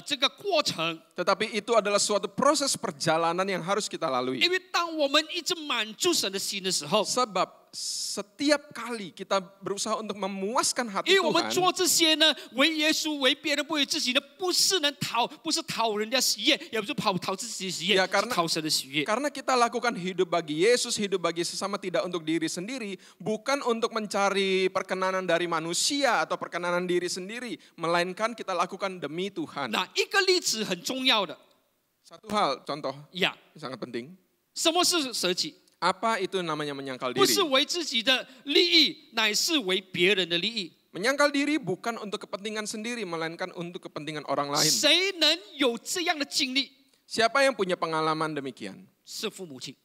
这个过程。 Tetapi itu adalah suatu proses perjalanan yang harus kita 因 lalui. 为当我们一直满足神的心的时候， Sebab setiap kali kita berusaha untuk memuaskan 因 hati 为我们 Tuhan, 做这些呢，为耶稣，为别人，不为自己呢，不是讨人家喜悦，也不是讨自己的喜悦， Ya, 是 karena- 讨神的喜悦。 karena kita lakukan hidup bagi Yesus, hidup bagi sesama, tidak untuk diri sendiri, bukan untuk mencari perkenanan dari manusia atau perkenanan diri sendiri, melainkan kita lakukan demi Tuhan. 那一个例子很重要的 Satu hal, contoh 呀， sangat penting. 什么是舍己？ Apa itu namanya menyangkal 不是 diri? 为自己的利益，乃是为别人的利益。 Menyangkal diri bukan untuk kepentingan sendiri, melainkan untuk kepentingan orang lain. 谁能有这样的经历？ Siapa yang punya pengalaman demikian? 是父母亲，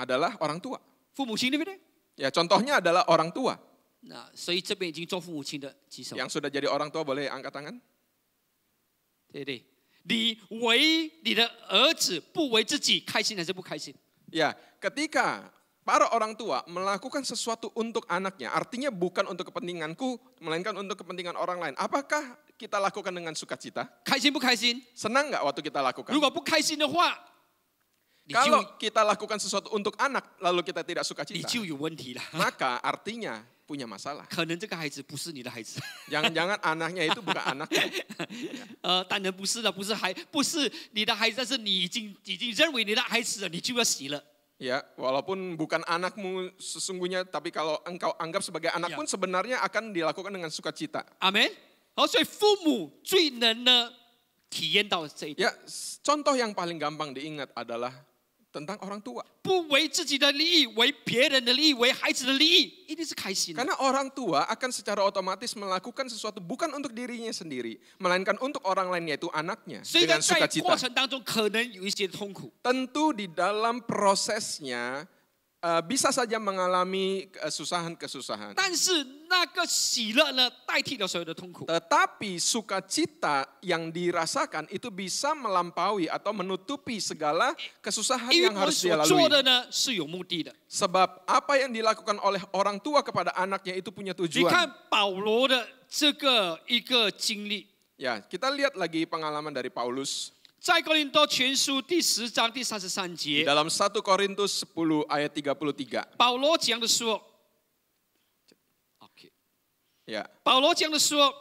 Adalah orang tua. 父母亲对不对？ Ya, contohnya adalah orang tua. 那所以这边已经做父母亲的举手， Yang sudah jadi orang tua boleh angkat tangan? 对不对？你为你的儿子，不为自己，开心还是不开心？ Ya, ketika para orang tua melakukan sesuatu untuk anaknya, artinya bukan untuk kepentinganku, melainkan untuk kepentingan orang lain. Apakah kita lakukan dengan sukacita? 开心不开心？ Senang nggak waktu kita lakukan? 如果不开心的话，你就 Kalau kita lakukan sesuatu untuk anak, lalu kita tidak 你 sukacita, 就有问题了。 maka artinya punya masalah. 可能这个孩子不是你的孩子， Jangan-jangan anaknya itu bukan anaknya. 当然不是的，不是你的孩子，但是你已经认为你的孩子了，你就要喜乐。Ya, walaupun bukan anakmu sesungguhnya, tapi kalau engkau anggap sebagai anak Ya. pun sebenarnya akan dilakukan dengan sukacita. 阿门。好，所以父母最能呢体验到这一点， Ya, contoh yang paling gampang diingat adalah tentang orang tua. 不为自己的利益，为别人的利益，为孩子的利益，一定是开心的。 Karena orang tua akan secara otomatis melakukan sesuatu bukan untuk dirinya sendiri, melainkan untuk orang lain, yaitu anaknya, 虽 dengan 然在 sukacita. 过程当中可能有一些痛苦， Tentu di dalam prosesnya bisa saja mengalami kesusahan-kesusahan. 但是那个喜乐呢，代替了所有的痛苦。 Tetapi sukacita yang dirasakan itu bisa melampaui atau menutupi segala kesusahan 因为 yang 我们 harus dia 所做的 lalui. 呢是有目的的。 Sebab apa yang dilakukan oleh orang tua kepada anaknya itu punya 你 tujuan. 看保罗的这个一个经历， Ya, kita lihat lagi pengalaman dari Paulus. 在哥林多前书第10章第33 Di 节， dalam 1 Korintus 10 ayat 33. 保罗讲的说 ，OK， Ya, 保罗讲的说，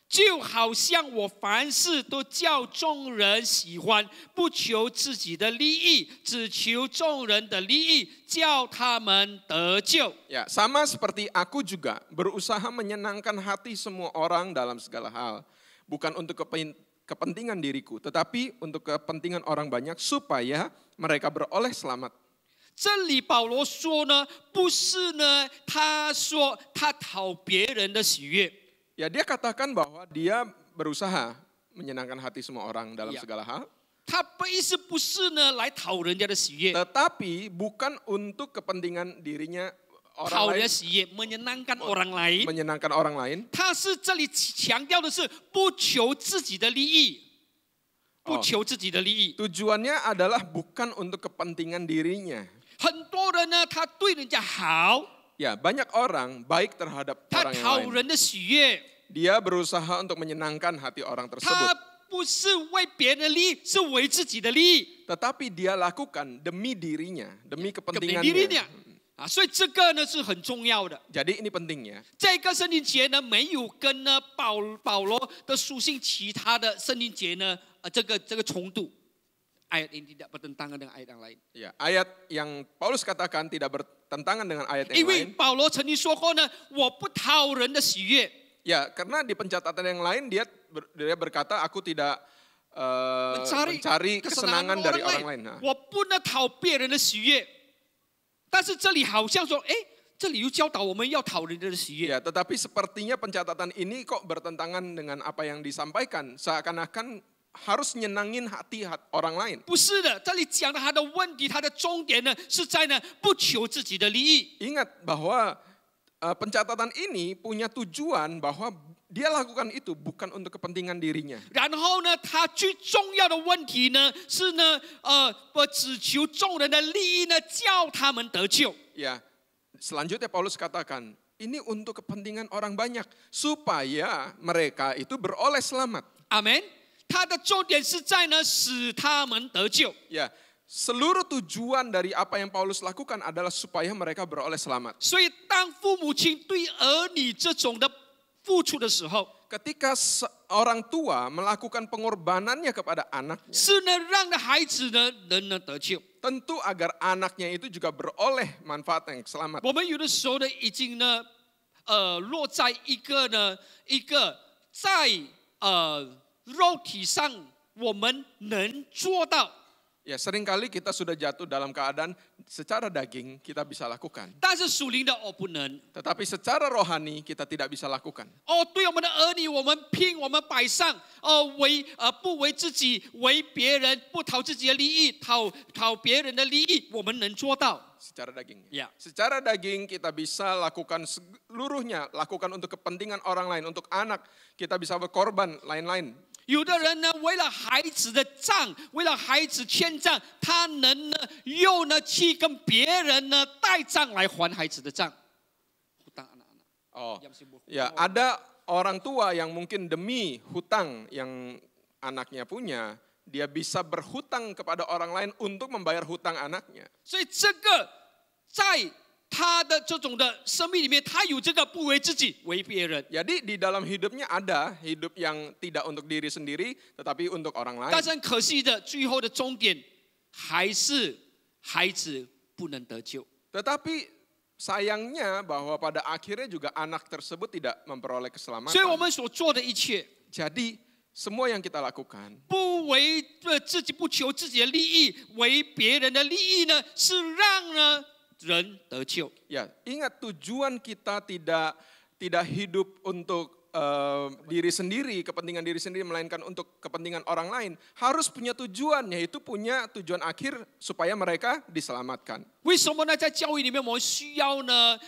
就好像我凡事都叫众人喜欢，不求自己的利益，只求众人的利益，叫他们得救。 ya, sama seperti aku juga berusaha menyenangkan hati semua orang dalam segala hal. Bukan untuk kepentingan diriku, tetapi untuk kepentingan orang banyak supaya mereka beroleh selamat. 这里保罗说呢，不是呢，他说他讨别人的喜悦， Ya, dia katakan bahwa dia berusaha menyenangkan hati semua orang dalam Ya. segala hal, 他的意思不是呢来讨人家的喜悦， tetapi bukan untuk kepentingan dirinya 讨 orang 人 lain, 家喜悦menyenangkan orang lain， menyenangkan orang lain. 他是这里强调的是不求自己的利益，不求自己的利益。 Tujuannya adalah bukan untuk kepentingan dirinya. 很多人呢，他对人家好， Ya, banyak orang baik terhadap 他 orang yang 讨 lain. 人的喜悦， Dia berusaha untuk menyenangkan hati orang 他 tersebut. 不是为别人的利益，是为自己的利益， Tetapi dia lakukan demi dirinya, demi 给 kepentingannya. 利益啊，所以这个呢是很重要的。 Jadi ini pentingnya. 这个圣经节呢，没有跟呢保罗的书信其他的圣经节呢，这个冲突。ayat ini tidak bertentangan dengan ayat yang lain. Ya, ayat yang Paulus katakan tidak bertentangan dengan ayat 因 yang 为 lain. 保罗曾经说过呢，我不讨人的喜悦。 Ya, karena di pencatatan yang lain dia berkata aku tidak mencari kesenangan dari orang lain. Nah, 我不能讨别人的喜悦。但是这里好像说，哎，这里又教导我们要讨人的喜悦。 ya, tetapi sepertinya pencatatan ini kok bertentangan dengan apa yang disampaikan, seakan-akan harus nyenangin hati orang lain. 不是的，这里讲的他的问题，他的重点呢是在呢不求自己的利益。 Ingat bahwa pencatatan ini punya tujuan bahwa dia lakukan itu bukan untuk kepentingan dirinya. 然后呢，他最重要的问题呢是呢，不只求众人的利益呢，叫他们得救。 Ya, selanjutnya Paulus katakan, ini untuk kepentingan orang banyak supaya mereka itu beroleh selamat. 阿门。他的重点是在呢，使他们得救。 Ya, seluruh tujuan dari apa yang Paulus lakukan adalah supaya mereka beroleh selamat. 所以，当父母亲对儿女这种的付出的时候， Ketika seorang tua melakukan pengorbanannya kepada anaknya, 是呢让孩子呢能得救。 tentu agar anaknya itu juga beroleh manfaat yang selamat. 我们有的时候呢，已经呢，落在一个在肉体上我们能做到， Ya, seringkali kita sudah jatuh dalam keadaan secara daging kita bisa lakukan. 但是属灵的我不能。 Tetapi secara rohani kita tidak bisa lakukan. 对我们的儿女，我们拼，我们摆上，不为自己，为别人，不讨自己的利益，讨别人的利益，我们能做到。 Secara daging. Ya. Secara daging kita bisa lakukan seluruhnya, lakukan untuk kepentingan orang lain, untuk anak, kita bisa berkorban lain-lain. 有的人呢，为了孩子的账，为了孩子欠账，他能呢又呢去跟别人呢带账来还孩子的账。hutang anak-anak. Oh, Yang sibuk. ya, ada orang tua yang mungkin demi hutang yang anaknya punya, dia bisa berhutang kepada orang lain untuk membayar hutang anaknya. 所以这个在他的这种的生命里面，他有这个不为自己，为别人。 Jadi di dalam hidupnya ada hidup yang tidak untuk diri sendiri, tetapi untuk orang lain. 但是很可惜的，最后的终点还是孩子不能得救。 Tetapi sayangnya bahwa pada akhirnya juga anak tersebut tidak memperoleh 所以我 keselamatan. 们所做的一切， Jadi semua yang kita lakukan 不为自己不求自己的利益，为别人的利益呢，是让呢人得救。 ya ingat tujuan kita tidak hidup untuk diri sendiri, kepentingan diri sendiri, melainkan untuk kepentingan orang lain. Harus punya tujuan, yaitu punya tujuan akhir supaya mereka diselamatkan. 为什么呢？在教育里面，我们需要呢，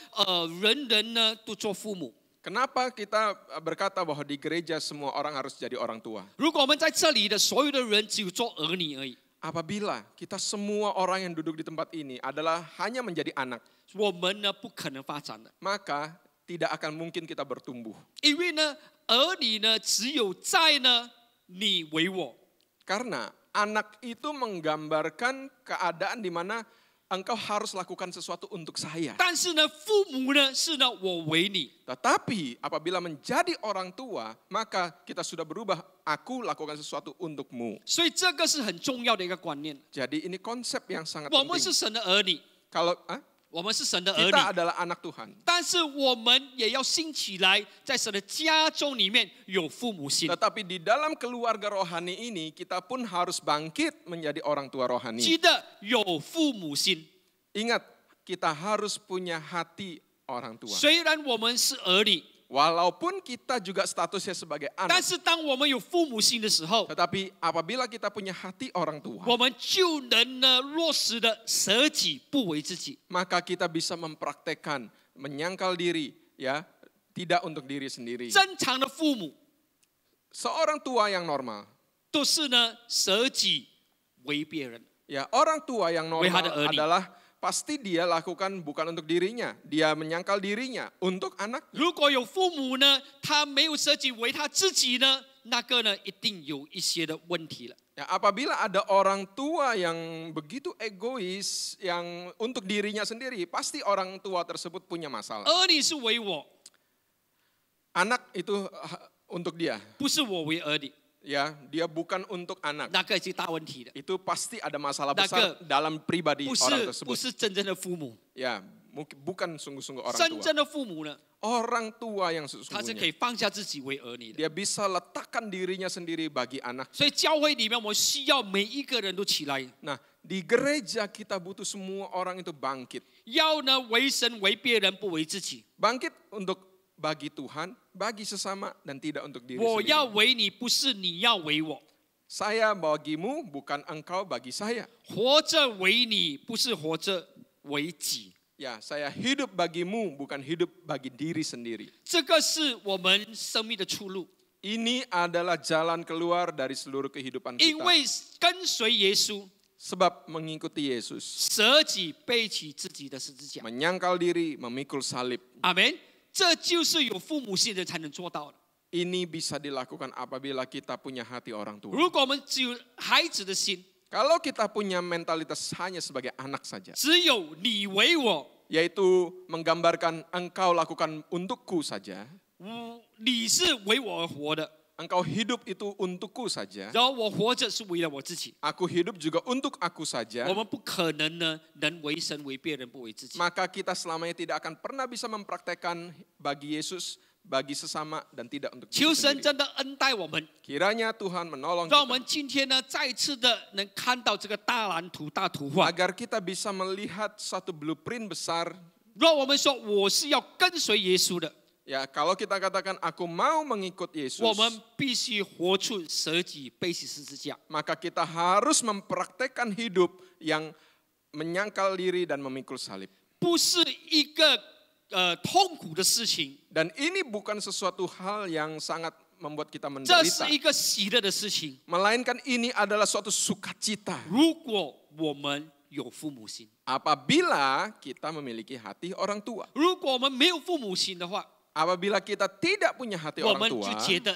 人人呢都做父母。 Kenapa kita berkata bahwa di gereja semua orang harus jadi orang tua? 如果我们在这里的所有的人只有做儿女而已， Apabila kita semua orang yang duduk di tempat ini adalah hanya menjadi anak, 我们呢不可能发展的。 maka tidak akan mungkin kita bertumbuh. 因为呢，儿女呢只有在呢你为我， Karena anak itu menggambarkan keadaan di mana engkau harus lakukan sesuatu untuk saya. 但是呢，父母呢是呢我为你。 Tetapi apabila menjadi orang tua, maka kita sudah berubah, aku lakukan sesuatu untukmu. 所以这个是很重要的一个观念。 Jadi ini konsep yang sangat 我们是 penting. 神的儿女， Kalau 我们是神的儿 kita 女， adalah anak Tuhan, 但是我们也要兴起来，在神的家中里面有父母心。 tetapi di dalam keluarga rohani ini kita pun harus bangkit menjadi orang tua 记 rohani. 得有父母心， Ingat, kita harus punya hati orang tua. 虽然我们是儿女， Walaupun kita juga statusnya sebagai 但 anak, 是当我们有父母心的时候， tetapi apabila kita punya hati orang tua, 我们就能呢落实的舍己不为自己。 maka kita bisa mempraktekkan menyangkal diri, ya, tidak untuk diri sendiri. 正常的父母 Seorang tua yang normal, 都是呢舍己为别人。 ya, orang tua yang normal Wehada erni. adalah pasti dia lakukan bukan untuk dirinya, dia menyangkal dirinya untuk anak. 如果有父母呢，他没有舍己为他自己呢，那个呢一定有一些的问题了。 Ya, apabila ada orang tua yang begitu egois, yang untuk dirinya sendiri, pasti orang tua tersebut punya masalah. 儿女是为我， Anak itu untuk dia, 不是我为儿女， ya, dia bukan untuk anak. 那个是大问题的， Itu pasti ada masalah Naga- besar dalam pribadi 不 orang 是 tersebut. 真正的父母。 Ya, bukan sungguh-sungguh orang 真 tua. 正的父母呢， Orang tua yang 他是可 sesungguhnya, 以放下自己为儿女的。 dia bisa letakkan dirinya sendiri bagi anak. 所以教会里面，我们需要每一个人都起来， Nah, di gereja kita butuh semua orang itu bangkit. 要呢为神为别人，不为自己。 Bangkit untuk bagi Tuhan, bagi sesama, dan tidak untuk diri 我要 sendiri. 为你，不是你要为我。 Saya bagimu, bukan engkau bagi saya. 活着为你，不是活着为己。 Ya, saya hidup bagimu, bukan hidup bagi diri sendiri. 这个是我们生命的出路， Ini adalah jalan keluar dari seluruh kehidupan 因 kita. 为跟随耶稣， Sebab mengikuti Yesus, 舍己背起自己的十字架。 menyangkal diri, memikul salib. 阿门。这就是有父母心的人才能做到的。 Ini bisa dilakukan apabila kita punya hati orang tua. 如果我们只有孩子的心， Kalau kita punya mentalitas hanya sebagai anak saja, 只有你为我， yaitu menggambarkan engkau lakukan untukku saja, 你是为我而活的， engkau hidup itu untukku saja, 然后我活着是为了我自己。 aku hidup juga untuk aku saja, 我们不可能呢，能为神为别人，不为自己。 maka kita selamanya tidak akan pernah bisa mempraktekkan bagi Yesus, bagi sesama, dan tidak untuk diri 求神 sendiri. 真的恩待我们， Kiranya Tuhan menolong 让我 kita 们今天呢再次的能看到这个大蓝图、大图画， agar kita bisa melihat satu blueprint besar. 让我们说我是要跟随耶稣的， Ya, kalau kita katakan aku mau mengikut Yesus, 我们必须活出舍己背起十字架。 maka kita harus mempraktekkan hidup yang menyangkal diri dan memikul salib. 不是一个痛苦的事情， Dan ini bukan sesuatu hal yang sangat membuat kita 这是 menderita, 一个喜乐的事情。 melainkan ini adalah suatu sukacita 如果我们有父母心， apabila kita memiliki hati orang tua. 如果我们没有父母心的话， Apabila kita tidak punya hati 我 orang 们就 tua, 觉得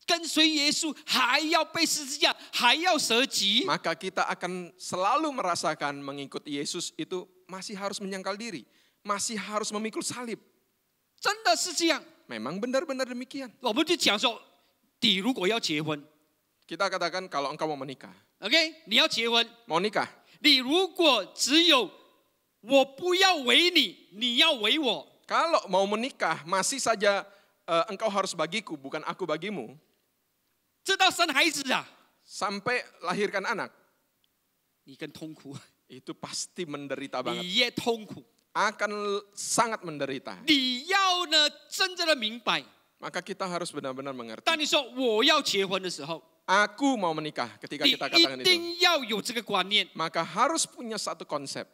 跟随耶稣还要背十字架，还要舍己。 maka kita akan selalu merasakan mengikuti Yesus itu masih harus menyangkal diri, masih harus memikul salib. 真的是这样。 Memang benar-benar demikian. 我们就讲说，你如果要结婚 Kita katakan kalau engkau mau menikah, ，OK，你要结婚， mau nikah, 你如果只有我不要为你，你要为我。 Kalau mau menikah masih saja engkau harus bagiku, bukan aku bagimu. 直到生孩子啊， Sampai lahirkan anak, 你更痛苦， itu pasti menderita banget. 你越痛苦。 Akan sangat menderita. 你要呢真正的明白， Maka kita harus benar-benar mengerti. 当你说我要结婚的时候， Aku mau menikah, ketika 你 kita katakan 一 itu. 定要有这个观念， Maka harus punya satu konsep.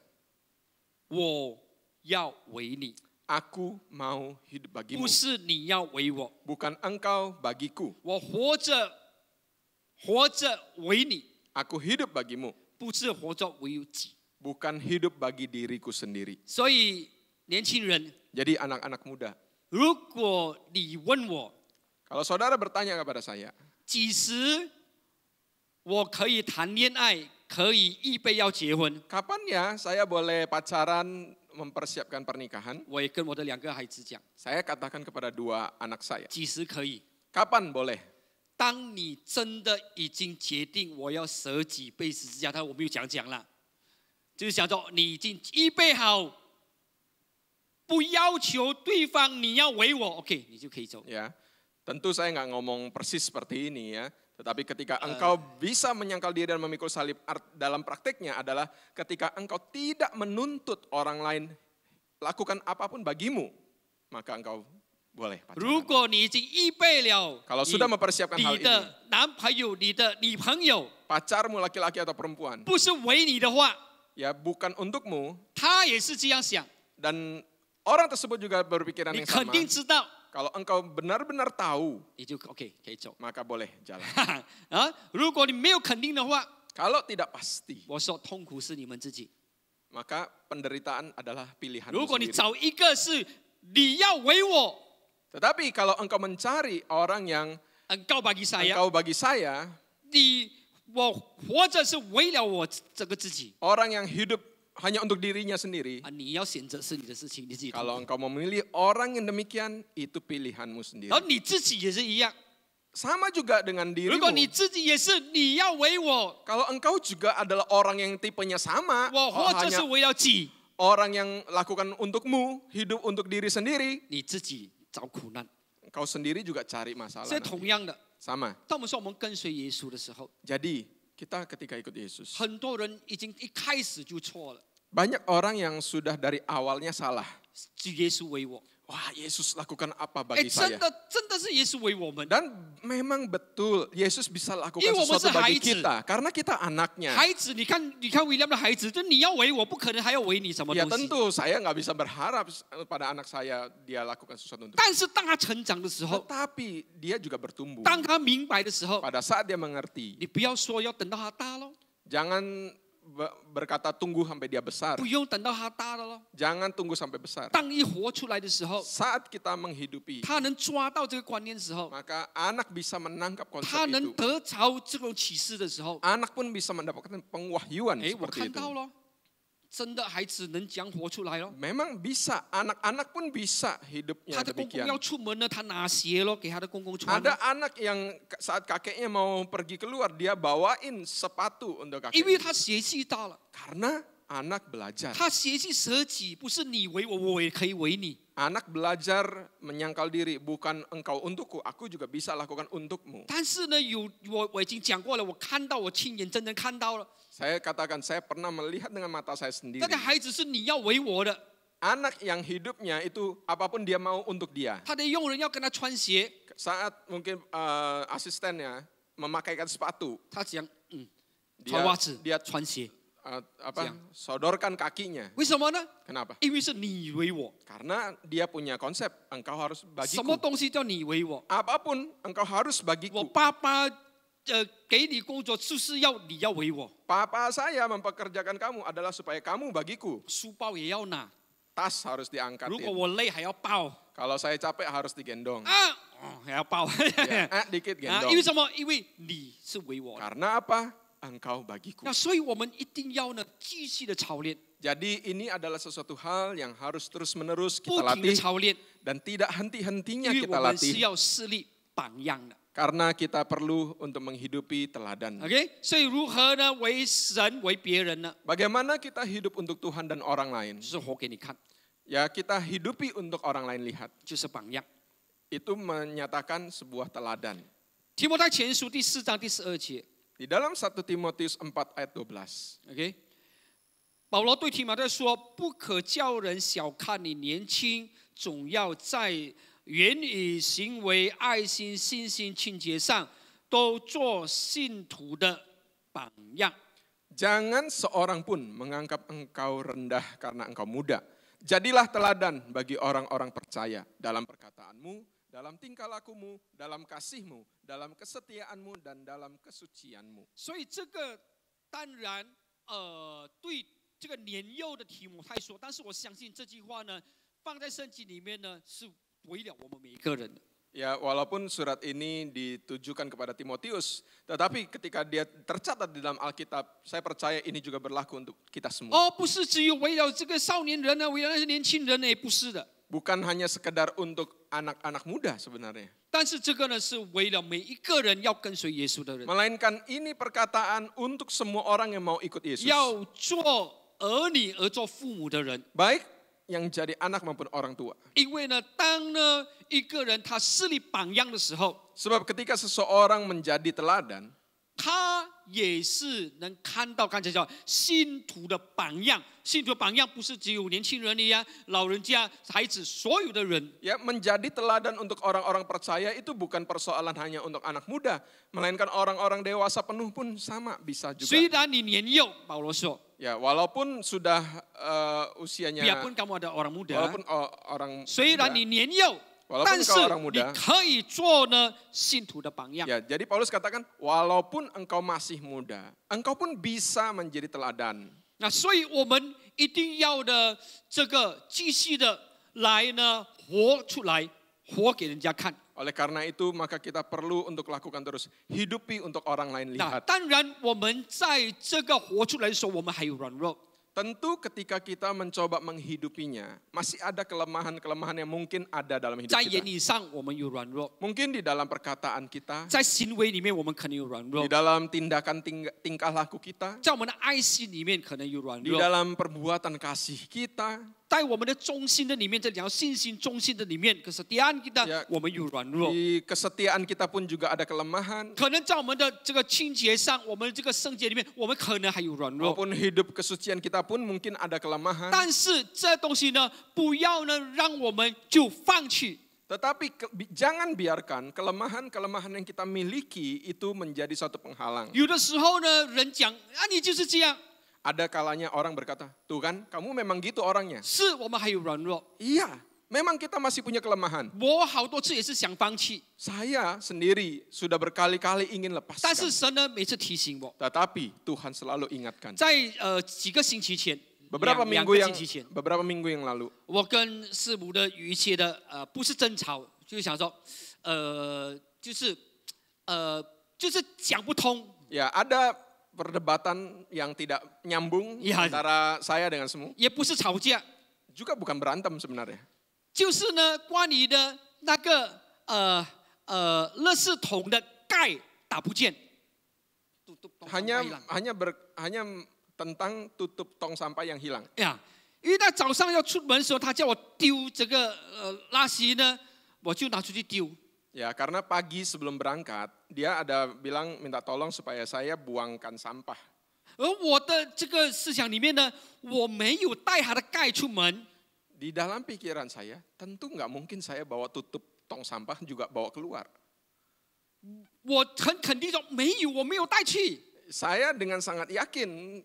我要为你， Aku mau hidup bagimu. 不是你要为我。 Bukan engkau bagiku. 我活着为你， Aku hidup bagimu. 不是活着为己。 Bukan hidup bagi diriku sendiri. 所以年轻人， Jadi anak-anak muda. 如果你问我 Kalau saudara bertanya kepada saya, 几时我可以谈恋爱，可以预备要结婚， kapan ya saya boleh pacaran mempersiapkan pernikahan? 我也跟我的2个孩子讲， Saya katakan kepada 2 anak saya, 几时可以？ kapan boleh? 当你真的已经决定我要舍己背十字架，我没有讲了，就是想说你已经预备好，不要求对方你要为我 ，OK， 你就可以走。 Ya, tentu saya nggak ngomong persis seperti ini ya. Tetapi ketika engkau bisa menyangkal diri dan memikul salib, dalam prakteknya adalah ketika engkau tidak menuntut orang lain lakukan apapun bagimu, maka engkau boleh 如 pacaran. 果你已经预备了， Kalau sudah mempersiapkan hal 你 ini, 的男朋友、你的女朋友 pacarmu laki-laki atau perempuan, 不是为你的话， ya bukan untukmu, 他也是这样想， dan orang tersebut juga berpikiran 你 yang 肯 sama. 定知道， Kalau engkau benar-benar tahu, 你就 OK 可以走。 maka boleh jalan. 啊，如果你没有肯定的话， Kalau tidak pasti, 我说痛苦是你们自己。 maka penderitaan adalah pilihanmu 如果你 sendiri. 找一个是你要为我， Tetapi kalau engkau mencari orang yang 告bagi saya， engkau bagi saya, 我活着是为了我这个自己 orang yang hidup hanya untuk dirinya sendiri. 啊，你要选择是你的事情，你自己痛苦。 Kalau engkau memilih orang yang demikian, itu pilihanmu sendiri. 然后你自己也是一样， Sama juga dengan 如果你 dirimu. 自己也是你要为我， Kalau engkau juga adalah orang yang tipenya sama, 我活着是 hanya 为了己， orang yang lakukan untukmu, hidup untuk diri sendiri, 你自己找苦难。 engkau sendiri juga cari masalah. 所以 nanti. 同样的， Sama. 当我们说我们跟随耶稣的时候， Jadi kita ketika ikut Yesus, 很多人已经一开始就错了， banyak orang yang sudah dari awalnya salah. 是耶稣为我。 Wah, Yesus lakukan apa 哎， bagi 真 saya? 的是耶稣为我们。 Dan memang betul Yesus bisa lakukan Iya, sesuatu bagi 我们是孩子。 kita karena kita anaknya. 孩子，你看William 的孩子，就你要为我，不可能还要为你什么 Ya 东西。 tentu saya nggak bisa berharap pada anak saya dia lakukan sesuatu untuk. 但是当他成长的时候， Tetapi dia juga bertumbuh. 当他明白的时候， Pada saat dia mengerti, 你不要说要等到他大咯， jangan berkata tunggu sampai dia besar. 不用等到他大了咯。 Jangan tunggu sampai besar. 当一活出来的时候， Saat kita menghidupi, 他能抓到这个观念的时候， maka anak bisa menangkap 他 konsep 能 itu. 得着这种启示的时候， Anak pun bisa mendapatkan pengwahyuan 哎，我 seperti 看 itu. 到了，真的孩子能讲活出来咯。 Memang bisa, anak-anak pun bisa hidupnya 他的公公 demikian. 要出门了，他拿鞋咯，给他的公公穿 Ada 咯。 anak yang saat kakeknya mau pergi keluar, dia bawain sepatu untuk 因为 kakeknya. 他学习到了， Karena anak belajar. 他学习舍己，不是你为我，我也可以为你。 Anak belajar menyangkal diri, bukan engkau untukku, aku juga bisa lakukan untukmu. 但是呢，我已经讲过了，我看到，我亲眼真正看到了， Saya katakan, saya pernah melihat dengan mata saya sendiri. 那个孩子是你要为我的， Anak yang hidupnya itu apapun dia mau untuk dia. 他的佣人要跟他穿鞋， Saat mungkin asistennya memakaikan sepatu, 他讲穿 dia 袜子， dia 穿鞋， apa sodorkan kakinya. 为什么呢？ Kenapa? 因为是你为我， Karena dia punya konsep, engkau harus 什么 bagiku. 东西叫你为我？ Apapun engkau harus 我 bagiku. 爸爸给你工作就是要你要为我， Papa saya mempekerjakan kamu adalah supaya kamu bagiku. 书包也要拿， Tas harus 如果 diangkatin. 我累还要抱 Kalau saya capek harus digendong. 啊，还要抱。 Ya, dikit 啊，因为 gendong. 什么？因为你是为我的。 Karena apa? Engkau bagiku. 那所以我们一定要呢继续的操练， Jadi ini adalah sesuatu hal yang harus terus-menerus 不 kita 停的 latih 操练， dan tidak henti-hentinya 因为 kita 我们是 latih. 要设立榜样的。Karena kita perlu untuk menghidupi teladan. OK， 所以如何呢？为神为别人呢？ Bagaimana kita hidup untuk Tuhan dan orang lain? 就是活给你看， Ya kita hidupi untuk orang lain lihat. 就是榜样。 Itu menyatakan sebuah teladan. 提摩太前书第4章第12节 Di dalam 1 Timotius 4 ayat 12. ，OK， 保罗对提摩太说：“不可叫人小看你年轻，总要在言语、行为、爱心、信心、清洁上，都做信徒的榜样。” Jangan seorang pun menganggap engkau rendah karena engkau muda. Jadilah teladan bagi orang-orang percaya dalam perkataanmu, dalam tingkah lakumu, dalam kasihmu, dalam kesetiaanmu, dan dalam kesucianmu. 所以这个当然，对这个年幼的提摩太说，但是我相信这句话呢，放在圣经里面呢，是为了我们每一个人的。 Ya, walaupun surat ini ditujukan kepada Timotius, tetapi ketika dia tercatat di dalam Alkitab, saya percaya ini juga berlaku untuk kita semua. 哦，不是只有为了这个少年人呢，为了那些年轻人呢，也不是的。 Bukan hanya sekedar untuk anak-anak muda sebenarnya. 但是这个呢，是为了每一个人要跟随耶稣的人， Melainkan ini perkataan untuk semua orang yang mau ikut Yesus. 要做儿女而做父母的人。 Baik yang jadi anak maupun orang tua. 因为呢，当呢一个人他设立榜样的时候， Sebab ketika seseorang menjadi teladan, 他也是能看到刚才叫信徒的榜样。信徒的榜样不是只有年轻人呀、老人家、孩子，所有的人。 ya menjadi teladan untuk orang-orang percaya itu bukan persoalan hanya untuk anak muda, melainkan orang-orang dewasa penuh pun sama bisa 虽 juga. 然你年幼，保罗说， Ya, walaupun sudah usianya, biarpun kamu ada orang muda， walaupun orang 虽然 muda, 你年幼， walaupun 但是 engkau orang 你 muda, 可以做呢信徒的榜样。 ya, jadi Paulus katakan, walaupun engkau masih muda, engkau pun bisa menjadi teladan. 那所以我们一定要的这个继续的来呢活出来，活给人家看。 Oleh karena itu, maka kita perlu untuk lakukan terus, hidupi untuk orang lain 那 lihat. 当然，我们在这个活出来的时候，我们还有软弱。 Tentu ketika kita mencoba menghidupinya, masih ada kelemahan-kelemahan yang mungkin ada dalam hidup 在言 kita. 语上我们有软弱， Mungkin di dalam perkataan kita, 在行为里面我们可能有软弱 di，dalam tindakan tingkah laku kita, 在我们的爱心里面可能有软 di 弱， dalam perbuatan kasih kita, 在我们的忠心的里面，这条信心忠心的里面，kesetiaan kita Ya. 我们有软弱。 di kesetiaan kita pun juga ada kelemahan, 可能在我们的这个清洁上，我们这个圣洁里面，我们可能还有软弱。 maupun hidup kesucian kita pun mungkin ada kelemahan. 但是这东西呢，不要呢让我们就放弃。 Tetapi jangan biarkan kelemahan-kelemahan yang kita miliki itu menjadi suatu penghalang. 有的时候呢，人讲啊，你就是这样， Ada kalanya orang berkata, tuh kan kamu memang gitu orangnya. 是我们还有软弱。 Iya, memang kita masih punya kelemahan. 我好多次也是想放弃， Saya sendiri sudah berkali-kali ingin 但是 lepaskan. 神呢每次提醒我， Tetapi Tuhan selalu ingatkan. 在几个星期前， Beberapa 两 minggu 个 yang 星期前， beberapa minggu yang lalu, 我跟师母的有一些的不是争吵，就是想说，就是讲不通。 ya ada perdebatan yang tidak nyambung Ya. antara saya dengan semua. 也不是吵架， Juga bukan berantem sebenarnya. 就是呢关于的那个垃圾桶的盖打不见， Hanya tentang tutup tong sampah yang hilang. 呀，因为他早上要出门的时候，他叫我丢这个垃圾呢，我就拿出去丢。 Ya, karena pagi sebelum berangkat, dia ada bilang minta tolong supaya saya buangkan sampah. 而我的这个思想里面呢，我没有带它的盖出门， Di dalam pikiran saya, tentu nggak mungkin saya bawa tutup tong sampah juga bawa keluar. 我很肯定说没有，我没有带去， Saya dengan sangat yakin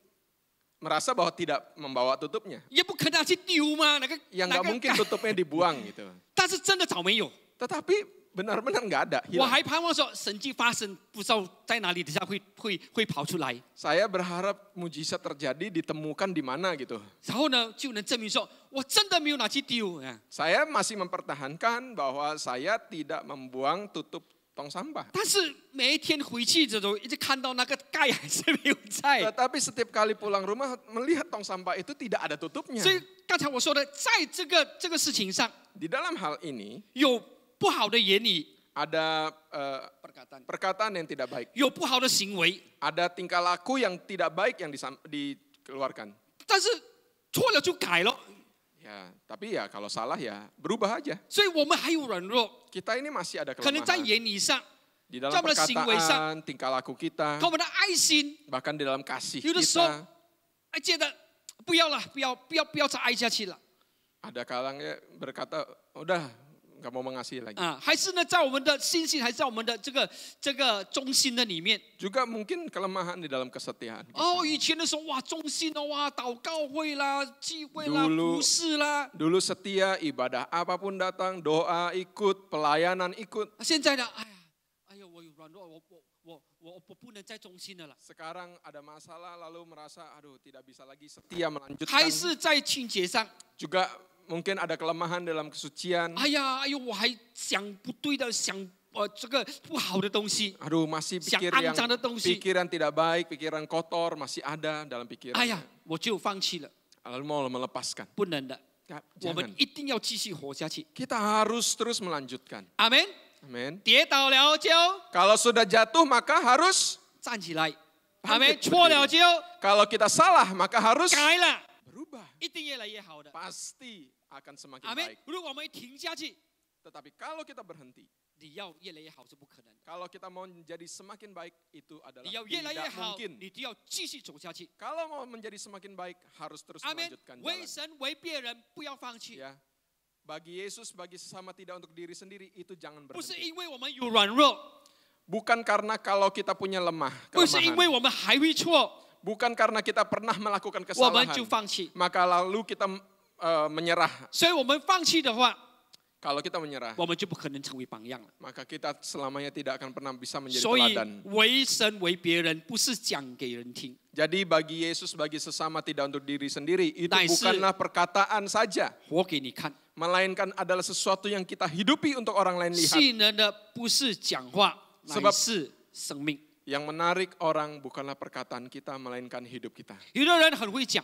merasa bahwa tidak membawa tutupnya. 也不可能拿去丢嘛，那个 Yang 那 nggak 个 mungkin 盖。 tutupnya dibuang gitu. 但是真的找没有， Tetapi benar-benar nggak ada, 我 hilang. 还盼望说神迹发生，不知道在哪里，等下会跑出来， Saya berharap mujizat terjadi, ditemukan di mana gitu. 然后呢就能证明说我真的没有拿去丢啊。 Saya masih mempertahankan bahwa saya tidak membuang tutup tong sampah. 但是每一天回去的时候，一直看到那个盖还是没有在。 Tetapi setiap kali pulang rumah melihat tong sampah itu tidak ada tutupnya. 所以刚才我说的，在这个事情上， Di dalam hal ini 有不好的言语， ada perkataan yang tidak baik, 有不好的行为， ada tingkah laku yang tidak baik yang dikeluarkan. 但是错了就改了， Ya, tapi ya kalau salah ya berubah aja. 所以我们还有软弱， Kita ini masih ada 可能在 kelemahan 言语上， di dalam 在我们的行为上， perkataan, tingkah laku kita, 跟我们的爱心， bahkan di dalam kasih 有的时候 kita. 哎觉得不要了，不要再爱下去了 Ada kalangnya berkata, udah nggak mau mengasihi lagi. 啊，还是呢在我们的信心，还是在我们的这个中心的里面。 Juga mungkin kelemahan di dalam kesetiaan. 哦，以前的时候哇，中心哦哇，祷告会啦、聚会啦、 Dulu 服侍啦， Dulu setia, ibadah apapun datang, doa ikut, pelayanan ikut. 现在呢，哎呀，我有软弱，我不能再忠心的了， Sekarang ada masalah lalu merasa, aduh tidak bisa lagi setia 还 melanjutkan. 是在清洁上， Juga mungkin ada kelemahan dalam kesucian. 哎呀，我还想不对的，想这个不好的东西， Aduh masih pikir Yang yang ancang的东西。 pikiran tidak baik, pikiran kotor masih ada dalam 哎 pikiran. 呀，我就放弃了， Lalu mau melepaskan. 不能的， Ya, 我们 jangan. 一定要继续活下去。 Kita harus terus melanjutkan. 阿门。 Amin. 跌倒了就 Kalau sudah jatuh maka harus, 站起来，阿门。 Bangkit 错了就 kalau kita salah maka harus 改了， berubah. 一定越来越好的。 Pasti akan semakin 阿门 baik.。如果我们一停下去， Tetapi kalau kita berhenti, 你要越来越好是不可能的。 kalau kita mau menjadi semakin baik, itu adalah 你要越来越 tidak 好， mungkin. 你就要继续走下去。 Kalau mau menjadi semakin baik, harus terus 阿门 melanjutkan。为 jalan. 神为别人，不要放弃。 Ya, bagi Yesus, bagi sesama tidak untuk diri sendiri, itu jangan 不是 berhenti. 因为我们有软弱， Bukan karena kalau kita punya lemah, 不是因为 kelemahan. 我们还会错， Bukan karena kita pernah melakukan 我们 kesalahan, 就放弃。 maka lalu kita menyerah. 所以我们放弃的话， Kalau kita menyerah, 我们就不可能成为榜样了。 maka kita selamanya tidak akan pernah bisa menjadi 所以 teladan. 为神为别人，不是讲给人听， Jadi bagi Yesus, bagi sesama tidak untuk diri sendiri, itu 乃是 bukanlah perkataan saja, 活给你看。 melainkan adalah sesuatu yang kita hidupi untuk orang lain lihat. 吸引人的不是讲话，乃 Sebab 是生命。 Yang menarik orang bukanlah perkataan kita, melainkan hidup kita. 有的人很会讲，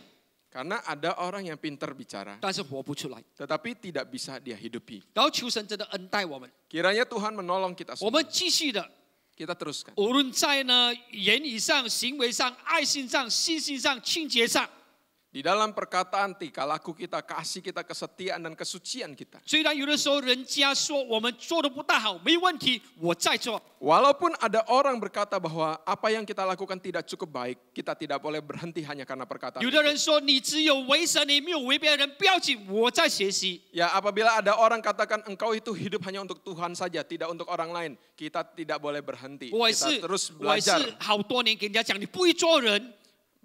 Karena ada orang yang pintar bicara, 但是活不出来。 tetapi tidak bisa dia hidupi. 然后求神真的恩待我们， Kiranya Tuhan menolong kita 我 semua. 们继续的， Kita teruskan. 无论在呢言语上、行为上、爱心上、信心上、清洁上， Di dalam perkataan, tingkah laku kita, kasih kita, kesetiaan dan kesucian kita. 虽然有的时候人家说我们做的不大好，没问题，我再做。 Walaupun ada orang berkata bahwa apa yang kita lakukan tidak cukup baik, kita tidak boleh berhenti hanya karena perkataan. 有的人说你只有为神，你没有为别人，不要紧，我在学习。 Ya, apabila ada orang katakan engkau itu hidup hanya untuk Tuhan saja, tidak untuk orang lain, kita tidak boleh berhenti. 我也 Kita 是， terus 我也是 belajar. 好多年给人家讲，你不会做人，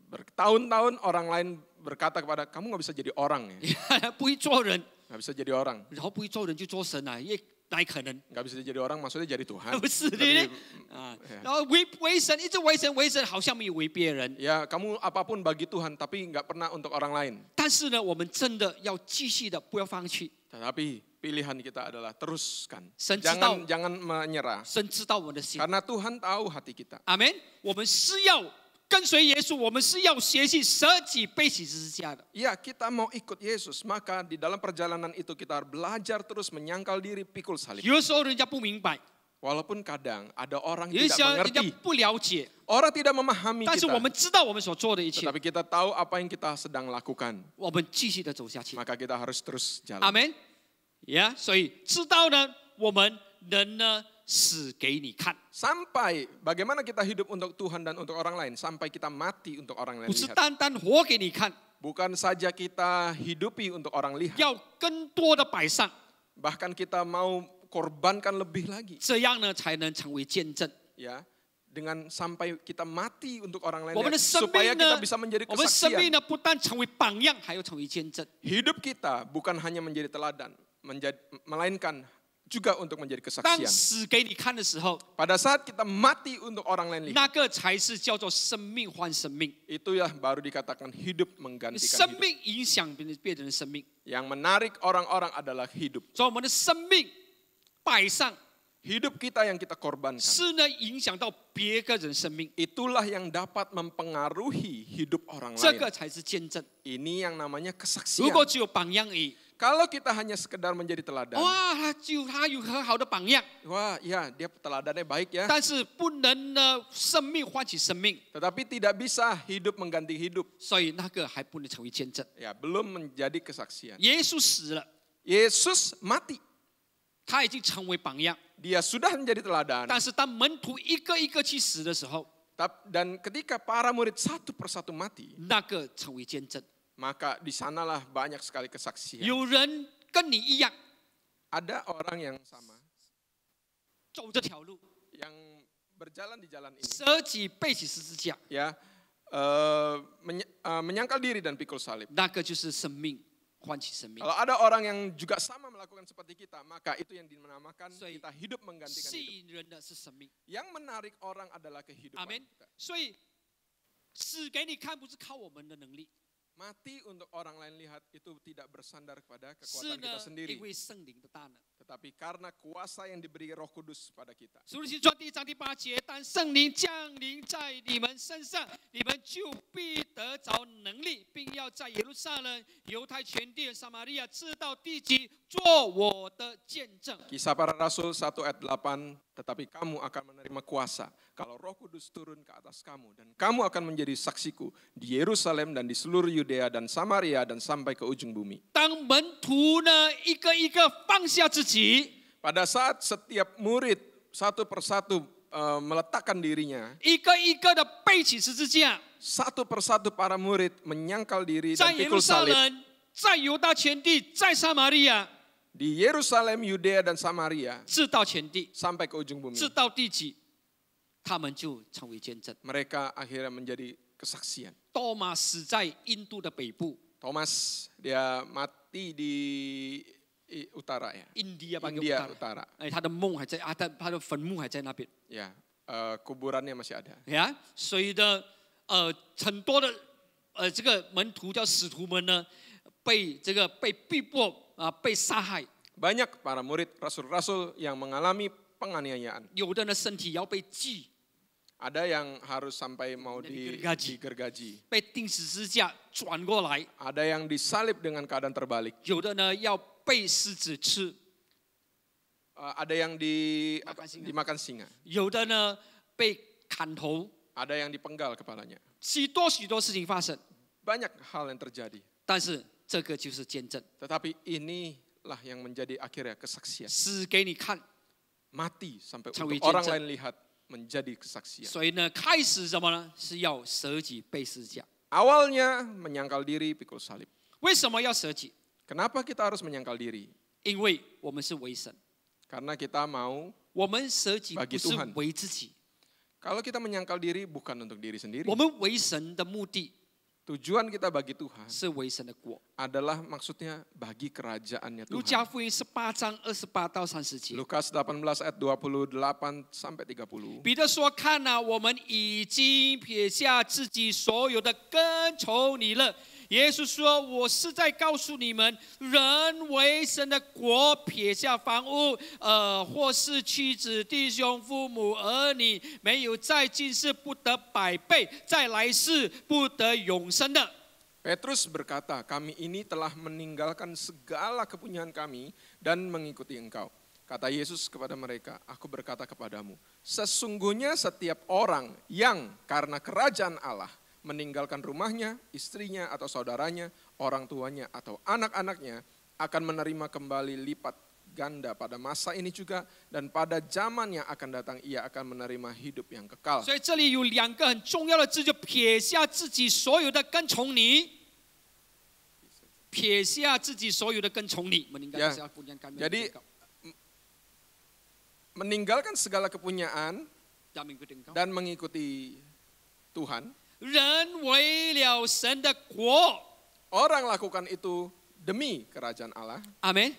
Bertahun-tahun orang lain berkata kepada kamu nggak bisa jadi orang ya, 不会做人， nggak bisa jadi orang, 然后不会做人就做神啊，也哪可能？ nggak bisa jadi orang maksudnya jadi Tuhan. 不是对 Tapi, 不对？啊，然后为神，一直为神，好像没有为别人。 ya kamu apapun bagi Tuhan, tapi nggak pernah untuk orang lain. 但是呢，我们真的要继续的，不要放弃。 Tetapi pilihan kita adalah teruskan, 神知道。 jangan menyerah, 神知道我们的心， karena Tuhan tahu hati kita. 阿门。我们是要跟随耶稣，我们是要学习舍己背起十字架的。 Ya, kita mau ikut Yesus, maka di dalam perjalanan itu kita harus belajar terus menyangkal diri, pikul salib. 有的时候人家不明白， Walaupun kadang ada orang 有的 tidak 时候人家 mengerti, 不了解， orang tidak memahami 但是我们 kita, 知道我们所做的一切， tetapi kita tahu apa yang kita sedang lakukan, 我们继续的走下去。 maka kita harus terus 阿 jalan. 门。呀，所以知道呢，我们人呢死给你看， Sampai bagaimana kita hidup untuk Tuhan dan untuk orang lain, sampai kita mati untuk orang lain 不是 lihat. 单单活给你看， Bukan saja kita hidupi untuk orang lihat, 要更多的摆上， bahkan kita mau korbankan lebih lagi, 这样呢才能成为见证。 ya. Dengan sampai kita mati untuk orang lain 我们的 lihat, 生 supaya 命 kita 呢 bisa menjadi，我们生命 kesaksian. 呢不但成为榜样，还要成为见证。 Hidup kita bukan hanya menjadi teladan, melainkan juga untuk menjadi 当 kesaksian. 死给你看的时候， Pada saat kita mati untuk orang lain lihat, 那个才是叫做生命换生命， itulah baru dikatakan hidup menggantikan 生 hidup. 命影响别人的生命。 Yang menarik orang-orang adalah hidup. 所以我们的生命摆上， Hidup kita yang kita korbankan. 是呢影响到别个人生命， Itulah yang dapat mempengaruhi hidup orang 这 lain. 个才是见证。 Ini yang namanya 如 kesaksian. 果只有榜样而已， Kalau kita hanya sekedar menjadi teladan, 哇，他有很好的榜样， wah ya dia teladannya baik ya. 但是不能呢生命唤起生命， Tetapi tidak bisa hidup mengganti hidup. 所以那个还不能成为见证。 Ya, belum menjadi kesaksian. 耶稣死了， Yesus mati. 他已经成为榜样， Dia sudah menjadi teladan. 但是当门徒一个一个去死的时候， Dan ketika para murid satu persatu mati, 那个成为见证。 maka di sanalah banyak sekali kesaksian. 有人跟你一样 Ada orang yang sama, 走这条路， yang berjalan di jalan ini, 舍己背起十字架， ya, menyangkal diri dan pikul salib. 那个就是生命，唤起生命。 Kalau ada orang yang juga sama melakukan seperti kita, maka itu yang dinamakan所以 kita hidup menggantikan 吸 hidup. 引人的是生命， Yang menarik orang adalah 阿 kehidupan 门 kita.。所以死给你看，不是靠我们的能力， Mati untuk orang lain lihat itu tidak bersandar kepada 是 kekuatan kita 呢， sendiri, 因为圣灵的大能。 tetapi karena kuasa yang diberi Roh Kudus pada kita. 使徒行传第1章第8节，当圣灵降临在你们身上，你们就必得着能力，并要在耶路撒冷、犹太全地、撒玛利亚，直到地极，做我的见证。 Kisah para Rasul 1 ayat 8, tetapi kamu akan menerima kuasa kalau Roh Kudus turun ke atas kamu, dan kamu akan menjadi saksiku di Yerusalem dan di seluruh Yudea dan Samaria dan sampai ke ujung bumi. 当门徒呢一个一个放下自己， Pada saat setiap murid satu persatu meletakkan dirinya, 一个一个的背起十字架， satu persatu para murid menyangkal diri 在 dan 耶路 pikul 撒 salib 冷，在犹大全地，在撒玛利亚， di Yerusalem, Yudea dan Samaria 直到全地， sampai ke ujung bumi. 直到地极，他们就成为见证。 Mereka akhirnya menjadi kesaksian. 多马死在印度的北部， Thomas dia mati di utara ya, 印第安巴 India utara. 哎，他的梦还在啊，他的坟墓还在那边 Ya, kuburannya masih ada. 呀。所以呢，很多的这个门徒叫使徒们呢，被逼迫啊，被杀害， Banyak para murid rasul-rasul yang mengalami penganiayaan. 有的呢身体要被锯， Ada yang harus sampai mau Digergaji. digergaji. 被钉十字架转过来， Ada yang disalib dengan keadaan terbalik. 有的呢要被狮子吃， Ada yang dimakan singa. 有的呢被砍头， Ada yang dipenggal kepalanya. 许多事情发生。 Banyak hal yang terjadi. 但是这个就是见证， Tetapi inilah yang menjadi akhirnya kesaksian. 死给你看。 Mati sampai Cawe untuk orang cincin. lain lihat menjadi kesaksian. 所以呢，开始什么呢？是要舍己背十字架。 Awalnya menyangkal diri pikul salib. 为什么要舍己？ Kenapa kita harus menyangkal diri? 因为我们是为神， Karena kita mau, 我们舍己 Bagi 不是 Tuhan 为自己， kalau kita menyangkal diri bukan untuk diri sendiri. 我们为神的目的 Tujuan kita bagi Tuhan 是为神的国。 adalah maksudnya bagi kerajaannya 路加 Tuhan. 福音18章28到30节， Lukas 18 ayat 28 sampai 30. 彼得说：“看哪，我们已经撇下自己所有的，跟从你了。”耶稣说：“我是在告诉你们，人为神的国撇下房屋，或是妻子、弟兄、父母、儿女，没有在今世不得百倍，在来世不得永生的。” Petrus berkata, kami ini telah meninggalkan segala kepunyaan kami dan mengikuti engkau. Kata Yesus kepada mereka, aku berkata kepadamu, sesungguhnya setiap orang yang karena kerajaan Allah meninggalkan rumahnya, istrinya atau saudaranya, orang tuanya atau anak-anaknya akan menerima kembali lipat ganda pada masa ini juga, dan pada zaman yang akan datang ia akan menerima hidup yang kekal. 所以这里有两个很重要的字，就撇下自己所有的跟从你，撇下自己所有的跟从你。 Jadi meninggalkan segala kepunyaan dan mengikuti Tuhan. 人为了神的国， Orang lakukan itu demi kerajaan Allah. 阿门。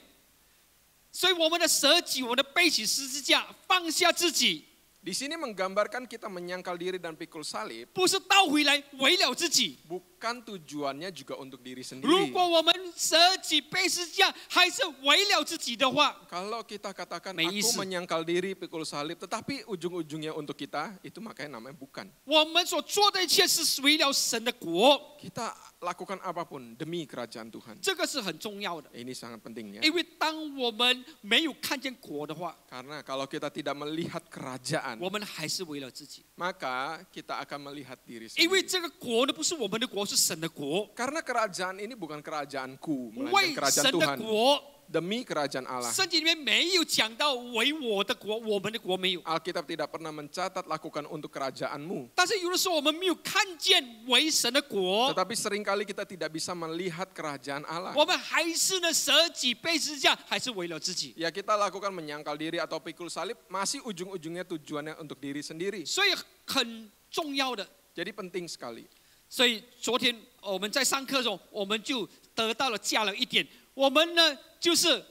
所以我们的舍己，我们的背起十字架，放下自己， Di sini menggambarkan kita menyangkal diri dan pikul salib, 不是倒回来为了自己， bukan tujuannya juga untuk diri 如 sendiri. 果我们舍己背十字架还是为了自己的话， Kalau kita katakan May aku isi. menyangkal diri pikul salib, tetapi ujung-ujungnya untuk kita, itu makanya namanya bukan. 我们所做的一切是为了神的国， Kita lakukan apapun demi kerajaan Tuhan. 这个是很重要的。 Ini sangat penting ya. 因为当我们没有看见国的话， Karena kalau kita tidak melihat kerajaan, 我们还是为了自己。 maka kita akan melihat diri 因为 sendiri. 这个国呢，不是我们的国，是神的国。 Karena kerajaan ini bukan kerajaanku, 为 melainkan kerajaan 神的 Tuhan. 国， Demi kerajaan Allah. 圣经里面没有讲到为我的国，我们的国没有。 Alkitab tidak pernah mencatat lakukan untuk kerajaanmu. 但是有的时候我们没有看见为神的国， Tetapi seringkali kita tidak bisa melihat kerajaan Allah. 我们还是呢舍己背十字架，还是为了自己。 Ya kita lakukan menyangkal diri atau pikul salib, masih ujung-ujungnya tujuannya untuk diri sendiri. 所以很重要的。 Jadi penting sekali. 所以昨天我们在上课的时候，我们就得到了加了一点。我们呢，就是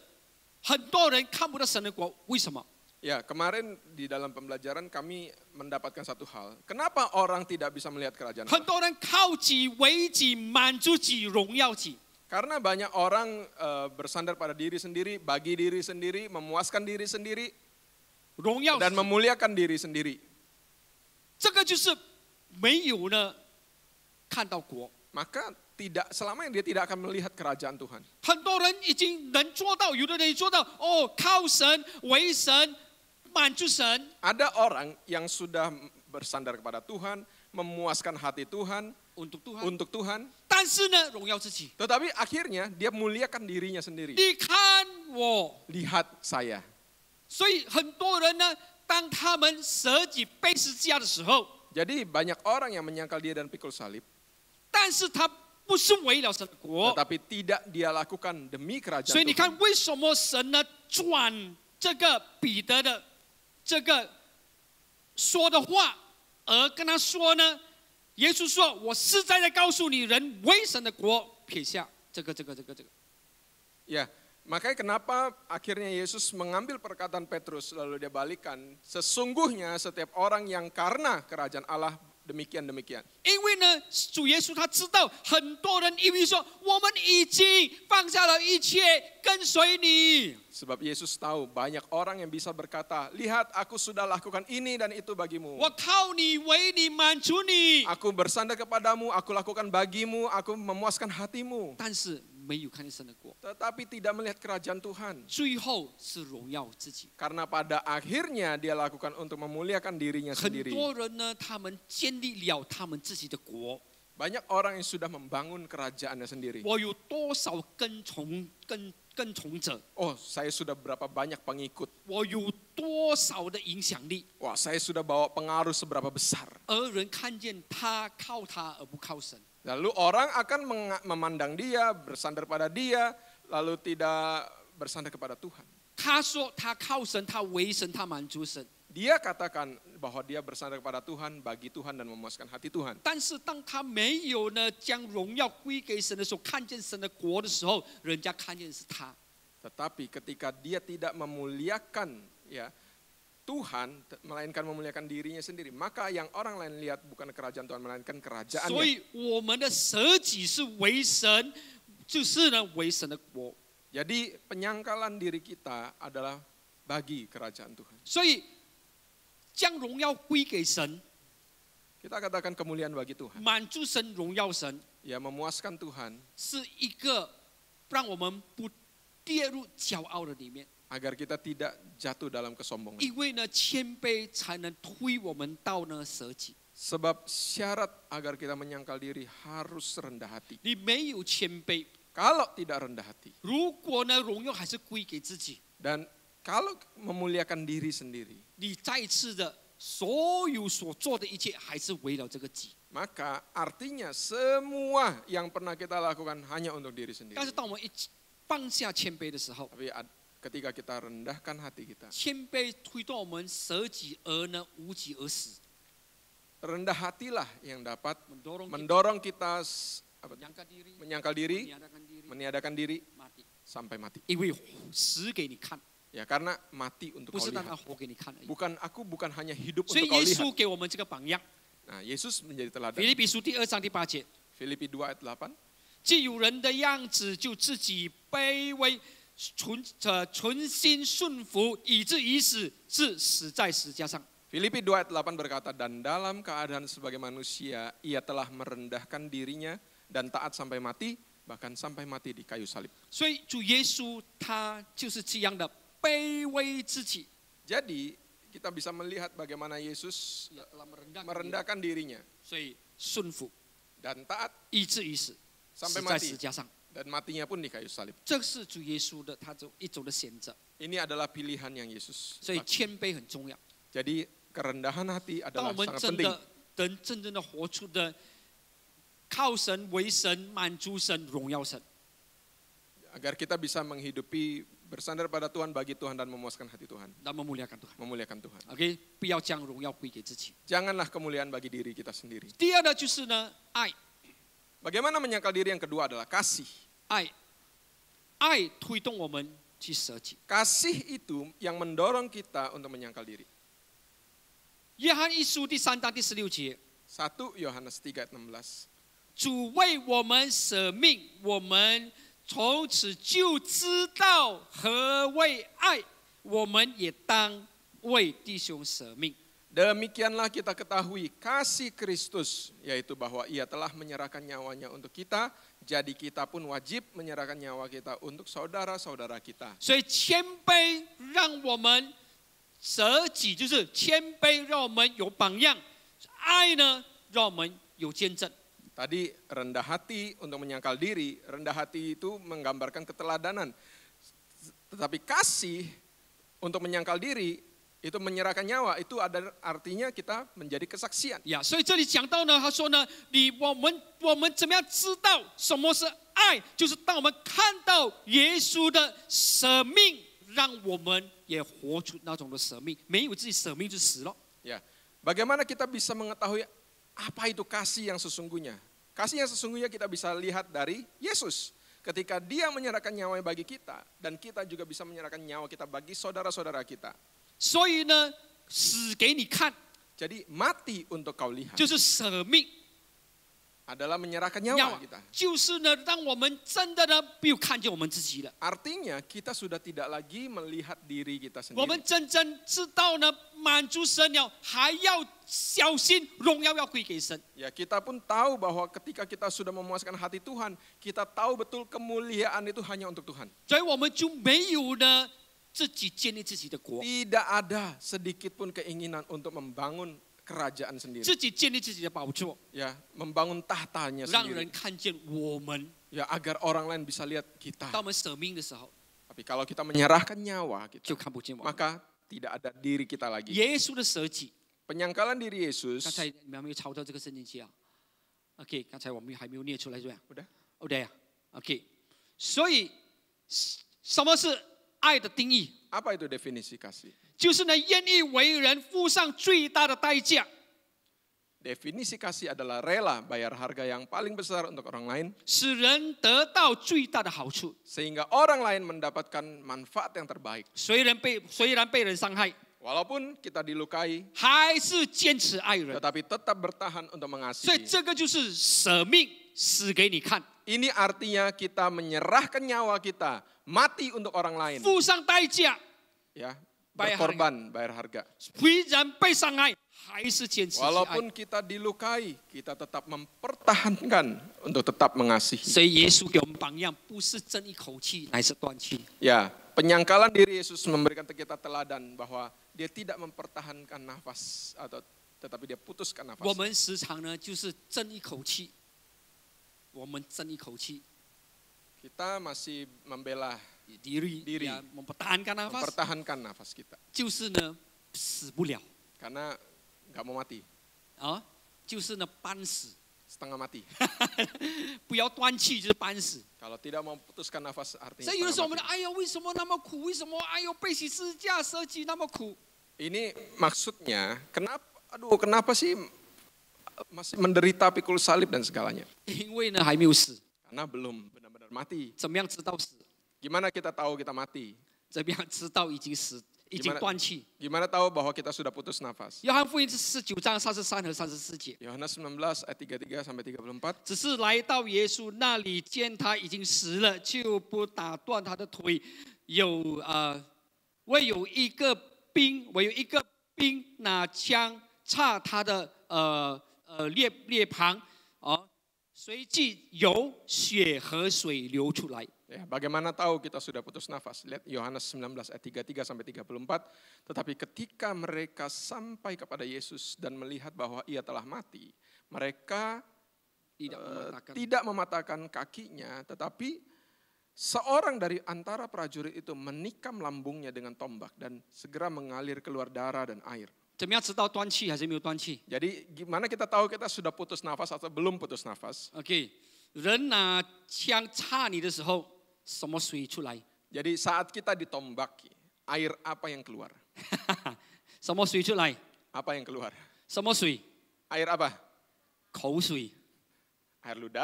很多人看不到神的国，为什么？ Ya, kemarin di dalam pembelajaran kami mendapatkan satu hal. Kenapa orang tidak bisa melihat kerajaan 很 Allah? 多人靠己为己，满足己，荣耀己。 Karena banyak orang bersandar pada diri sendiri, bagi diri sendiri, memuaskan diri sendiri, 荣耀 dan memuliakan diri sendiri. 这个就是没有呢看到国。 Maka tidak selamanya dia tidak akan melihat kerajaan Tuhan. 很多人已经能做到，有的人做到哦，靠神为神，满足神。 Ada orang yang sudah bersandar kepada Tuhan, memuaskan hati Tuhan, untuk Tuhan, 但是呢，荣耀自己。 tetapi akhirnya dia muliakan dirinya sendiri. 你看我， Lihat saya. 所以很多人呢，当他们舍己背十字架的时候， Jadi banyak orang yang menyangkal dia dan pikul salib, 但是他不是为了神的国。 tetapi tidak dia lakukan demi 所 kerajaan 以你看， Tuhan. 为什么神呢转这个彼得的这个说的话，而跟他说呢？耶稣说：“我实在在告诉你，人为神的国撇下这个。” Ya, makanya kenapa akhirnya Yesus mengambil perkataan Petrus lalu dia balikan. Sesungguhnya setiap orang yang karena kerajaan Allah demikian. 因为呢，主耶稣他知道很多人因为说我们已经放下了一切跟随你， Sebab Yesus tahu banyak orang yang bisa berkata, lihat aku sudah lakukan ini dan itu bagimu. 我靠你为你满足你， Aku bersandar kepadamu, aku lakukan bagimu, aku memuaskan hatimu. 但是没有看见神的国， Tetapi tidak melihat kerajaan Tuhan. 最后是荣耀自己。 Karena pada akhirnya dia lakukan untuk memuliakan dirinya 很 sendiri. 多人呢，他们建立了他们自己的国。 Banyak orang yang sudah membangun kerajaannya sendiri. 我有多少跟从者？ Oh, saya sudah berapa banyak pengikut. 我有多少的影响力？ Wah, saya sudah bawa pengaruh seberapa besar. 而人看见他靠他而不靠神。 Lalu orang akan memandang dia, bersandar pada dia, lalu tidak bersandar kepada Tuhan. 他说他靠神，他为神，他满足神。 Dia katakan bahwa dia bersandar kepada Tuhan, bagi Tuhan dan memuaskan hati Tuhan. 但是当他没有呢将荣耀归给神的时候，看见神的国的时候，人家看见是他。 Tetapi ketika dia tidak memuliakan ya Tuhan, melainkan memuliakan dirinya sendiri, maka yang orang lain lihat bukan kerajaan Tuhan, melainkan 所 kerajaannya. 以我们的舍己是为神，就是呢为神的国。 Jadi penyangkalan diri kita adalah bagi kerajaan Tuhan. 所以将荣耀归给神， Kita katakan kemuliaan bagi Tuhan. 满足神，荣耀神， Ya memuaskan Tuhan 是一个让我们不跌入骄傲的里面。 agar kita tidak jatuh dalam kesombongan. 因为呢，谦卑才能推我们到呢舍己。 Sebab syarat agar kita menyangkal diri harus rendah hati. 你没有谦卑， Kalau tidak rendah hati 如果呢荣耀还是归给自己， dan kalau memuliakan diri sendiri, 你再一次的所有所做的一切还是围绕这个己。 maka artinya semua yang pernah kita lakukan hanya untuk diri sendiri. 但是当我们一放下谦卑的时候， Tapi ketika kita rendahkan hati kita, 谦卑推动我们舍己而呢无己而死。 rendah hatilah yang dapat mendorong mendorong kita menyangkal diri, menyangkal diri, meniadakan diri, meniadakan diri mati。 sampai mati. 因为死给你看， Ya karena mati untuk 不 kau 是让他 lihat. 活给你看而已。 Bukan hanya hidup 所以 untuk kau 耶 lihat. 稣给我们这个榜样。 Nah, Yesus menjadi teladan. 腓立比书第2章第8节， Filipi 2 ayat 8. 既有人的样子，就自己卑微，存心顺服，以至于死，至死在十字架上。 Filipi 2 ayat 8 berkata, dan dalam keadaan sebagai manusia, ia telah merendahkan dirinya dan taat sampai mati, bahkan sampai mati di kayu salib. 所以主耶稣他就是这样的卑微自己， Jadi kita bisa melihat bagaimana Yesus merendahkan dirinya 所以顺服， dan taat 以至于死， sampai 死在 mati 十字架上。 dan matinya pun di kayu salib. 这是主耶稣的他一种的选择， Ini adalah pilihan yang Yesus 所以 lakukan. 谦卑很重要。 Jadi kerendahan hati 当我 adalah 们 sangat 真 penting. 真正的活出的靠神为神、满足神、荣耀神。 Agar kita bisa menghidupi bersandar pada Tuhan, bagi Tuhan dan memuaskan hati Tuhan. 那么memuliakan Tuhan。 Memuliakan Tuhan. OK， 不要将荣耀归给自己。 Janganlah kemuliaan bagi diri kita sendiri. 第二呢，就是呢，爱， Bagaimana menyangkal diri yang kedua adalah kasih. 爱推动我们去舍己。 Kasih itu yang mendorong kita untuk menyangkal diri. 约翰一书第3章第16节， 1 Yohanes 3 ayat 16. 主为我们舍命，我们从此就知道何为爱，我们也当为弟兄舍命。 Demikianlah kita ketahui kasih Kristus, yaitu bahwa ia telah menyerahkan nyawanya untuk kita, jadi kita pun wajib menyerahkan nyawa kita untuk saudara-saudara kita. 所以谦卑让我们舍己，就是谦卑让我们有榜样；爱呢，让我们有见证。 Tadi rendah hati untuk menyangkal diri, rendah hati itu menggambarkan keteladanan. Tetapi kasih untuk menyangkal diri, itu menyerahkan nyawa, itu ada artinya kita menjadi kesaksian. 呀，所以这里讲到呢，他说呢，我们怎么样知道什么是爱？就是当我们看到耶稣的舍命，让我们也活出那种的舍命。没有自己舍命就死了。 Ya, bagaimana kita bisa mengetahui apa itu kasih yang sesungguhnya? Kasih yang sesungguhnya kita bisa lihat dari Yesus. Ketika dia menyerahkan nyawanya bagi kita, dan kita juga bisa menyerahkan nyawa kita bagi saudara-saudara kita. 所以呢，死给你看， Jadi mati untuk kau lihat 就是舍命。 adalah menyerahkan 要 nyawa kita. 就是呢，让我们真的呢，没有看见我们自己了。 Artinya kita sudah tidak lagi melihat diri kita 我们 sendiri. 真正知道呢，满足神了，还要小心，荣耀要归给神。 Ya, kita pun tahu bahwa ketika kita sudah memuaskan hati Tuhan, kita tahu betul kemuliaan itu hanya untuk Tuhan. 所以我们就没有呢自己建立自己的国， Tidak ada sedikit pun keinginan untuk membangun kerajaan sendiri. 自己建立自己的宝座， Ya, membangun tahtanya 让人 sendiri. 看见我们。 Ya, agar orang lain bisa lihat kita. 当我们舍命的时候， Tapi kalau kita menyerahkan nyawa 就 kita, 看不见我们。 maka tidak ada diri kita lagi. 耶稣的舍己， Penyangkalan diri Yesus. 刚才你们还没有抄到这个圣经节啊？OK， 刚才我们还没有念出来，是吧 Udah. ？OK 呀，OK。所以什么是爱的定义？ Apa itu definisi kasih? 就是呢，愿意为人付上最大的代价， Definisi kasih adalah rela bayar harga yang paling besar untuk orang lain, 使人得到最大的好处。 sehingga orang lain mendapatkan manfaat yang terbaik. 虽然被人伤害， Walaupun kita dilukai, 还是坚持爱人。 tetapi tetap bertahan untuk 所以 mengasihi. 这个就是舍命，死给你看， Ini artinya kita menyerahkan nyawa kita, mati untuk orang lain. 付上代价。 Ya, Bayar berkorban, bayar harga. 虽然被伤害，还是坚持去爱。 Walaupun kita dilukai, kita tetap mempertahankan untuk tetap mengasihi. 所以耶稣给我们榜样，不是争一口气，乃是断气。 Ya, penyangkalan diri Yesus memberikan kita teladan bahwa dia tidak mempertahankan nafas atau tetapi dia putuskan 我 nafas. 们时常呢，就是争一口气，我们争一口气， Kita masih membela, diri ya, mempertahankan nafas， mempertahankan nafas kita 就是呢死不了 karena nggak mau mati, 啊，就是呢半死， setengah mati. 不要断气就是半死。 Kalau tidak mau putuskan nafas artinya 所以有的时候我们 setengah 哎呀，为什么那么苦？为什么哎呦背起十字架舍己那么苦？ Ini maksudnya kenapa sih masih menderita pikul salib dan segalanya? 因为呢还没有死， Karena belum benar-benar mati. 怎么样知道死？ Gimana kita tahu kita mati? 怎么样知道已经已经断气。 Gimana tahu bahwa kita sudah putus nafas? 约翰福音是19章33和34节， Yohanes 19 ayat 33 sampai 34. 只是来到耶稣那里，见他已经死了，就不打断他的腿。唯有一个兵拿枪插他的肋旁，随即有血和水流出来。 Ya, bagaimana tahu kita sudah putus nafas? Lihat Yohanes 19 ayat 33 sampai 34. Tetapi ketika mereka sampai kepada Yesus dan melihat bahwa ia telah mati, mereka tidak mematahkan kakinya, tetapi seorang dari antara prajurit itu menikam lambungnya dengan tombak dan segera mengalir keluar darah dan air. 怎么样知道断气还是没有断气 Jadi gimana kita tahu kita sudah putus nafas atau belum putus nafas? ？OK， 人拿枪插你的时候，什么水出来？ Jadi saat kita ditombaki, air apa yang keluar? 什么水出来？ Apa yang keluar? 什么水？ Air apa? 口水。 Air ludah.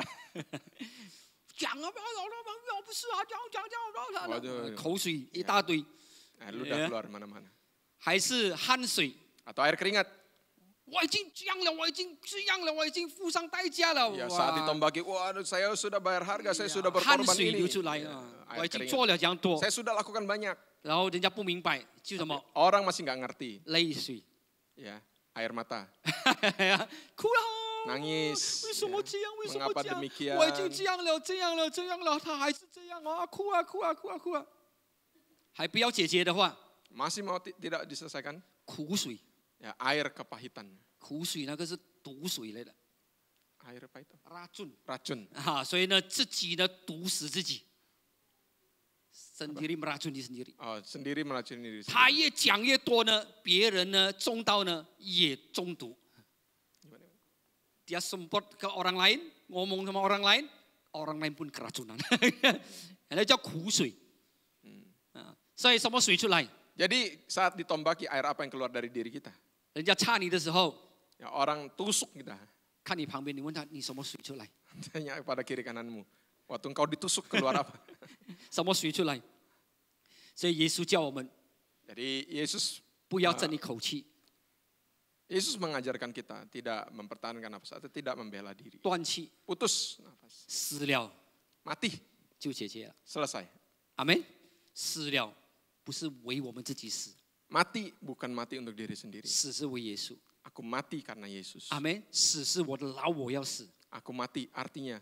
讲啊，不是啊，讲， Waduh. 口水一大堆， Air ludah keluar mana-mana. 还是汗水？ Atau air keringat. 我已经这样了，我已经这样了，我已经付上代价了。 Ya, saat ditombaki, waduh saya sudah bayar harga, saya sudah 汗 berkorban 水 ini. 流出来 Ya, 了， air 我已经 keringat. 做了这样多， Saya sudah lakukan banyak. 然后人家不明白，就什么 Orang masih nggak ngerti. 泪水， Ya, air mata. 哭了。 Nangis. 为什么这样？为什么 Mengapa 这样？ demikian? 我已经这样了，这样了，这样了，他还是这样啊！哭啊，哭啊，哭啊，哭啊！还不要解决的话， Masih mau tidak diselesaikan? 苦水， Ya, air kepahitan. 苦水那个是毒水来的， Air apa itu? 拉准 Racun. 啊！所以呢，自己呢毒死自己，sendiri meracuni sendiri。 Oh, sendiri meracuni diri 他 sendiri. 越讲越多呢，别人呢中刀呢也中毒。 Dia semprot ke orang lain, ngomong sama orang lain pun keracunan. 那叫苦水。所以什么水出来？ Jadi saat ditombaki, air apa yang keluar dari diri kita? 人家插你的时候， Ya, orang tusuk kita. 看你旁边，你问他你什么水出来？ Tanya pada kiri kananmu. Waktu engkau ditusuk keluar apa? 什么水出来？所以耶稣叫我们 Jadi Yesus 不要争一口气， Yesus mengajarkan kita tidak mempertahankan nafas atau tidak membela diri. 断气 Putus nafas. 死了 Mati. 就解决了。 Selesai. 阿门。死了不是为我们自己死， Mati bukan mati untuk diri sendiri. 死是为耶稣。 Aku mati karena Yesus. 阿门。死是我的老我要死， Aku mati artinya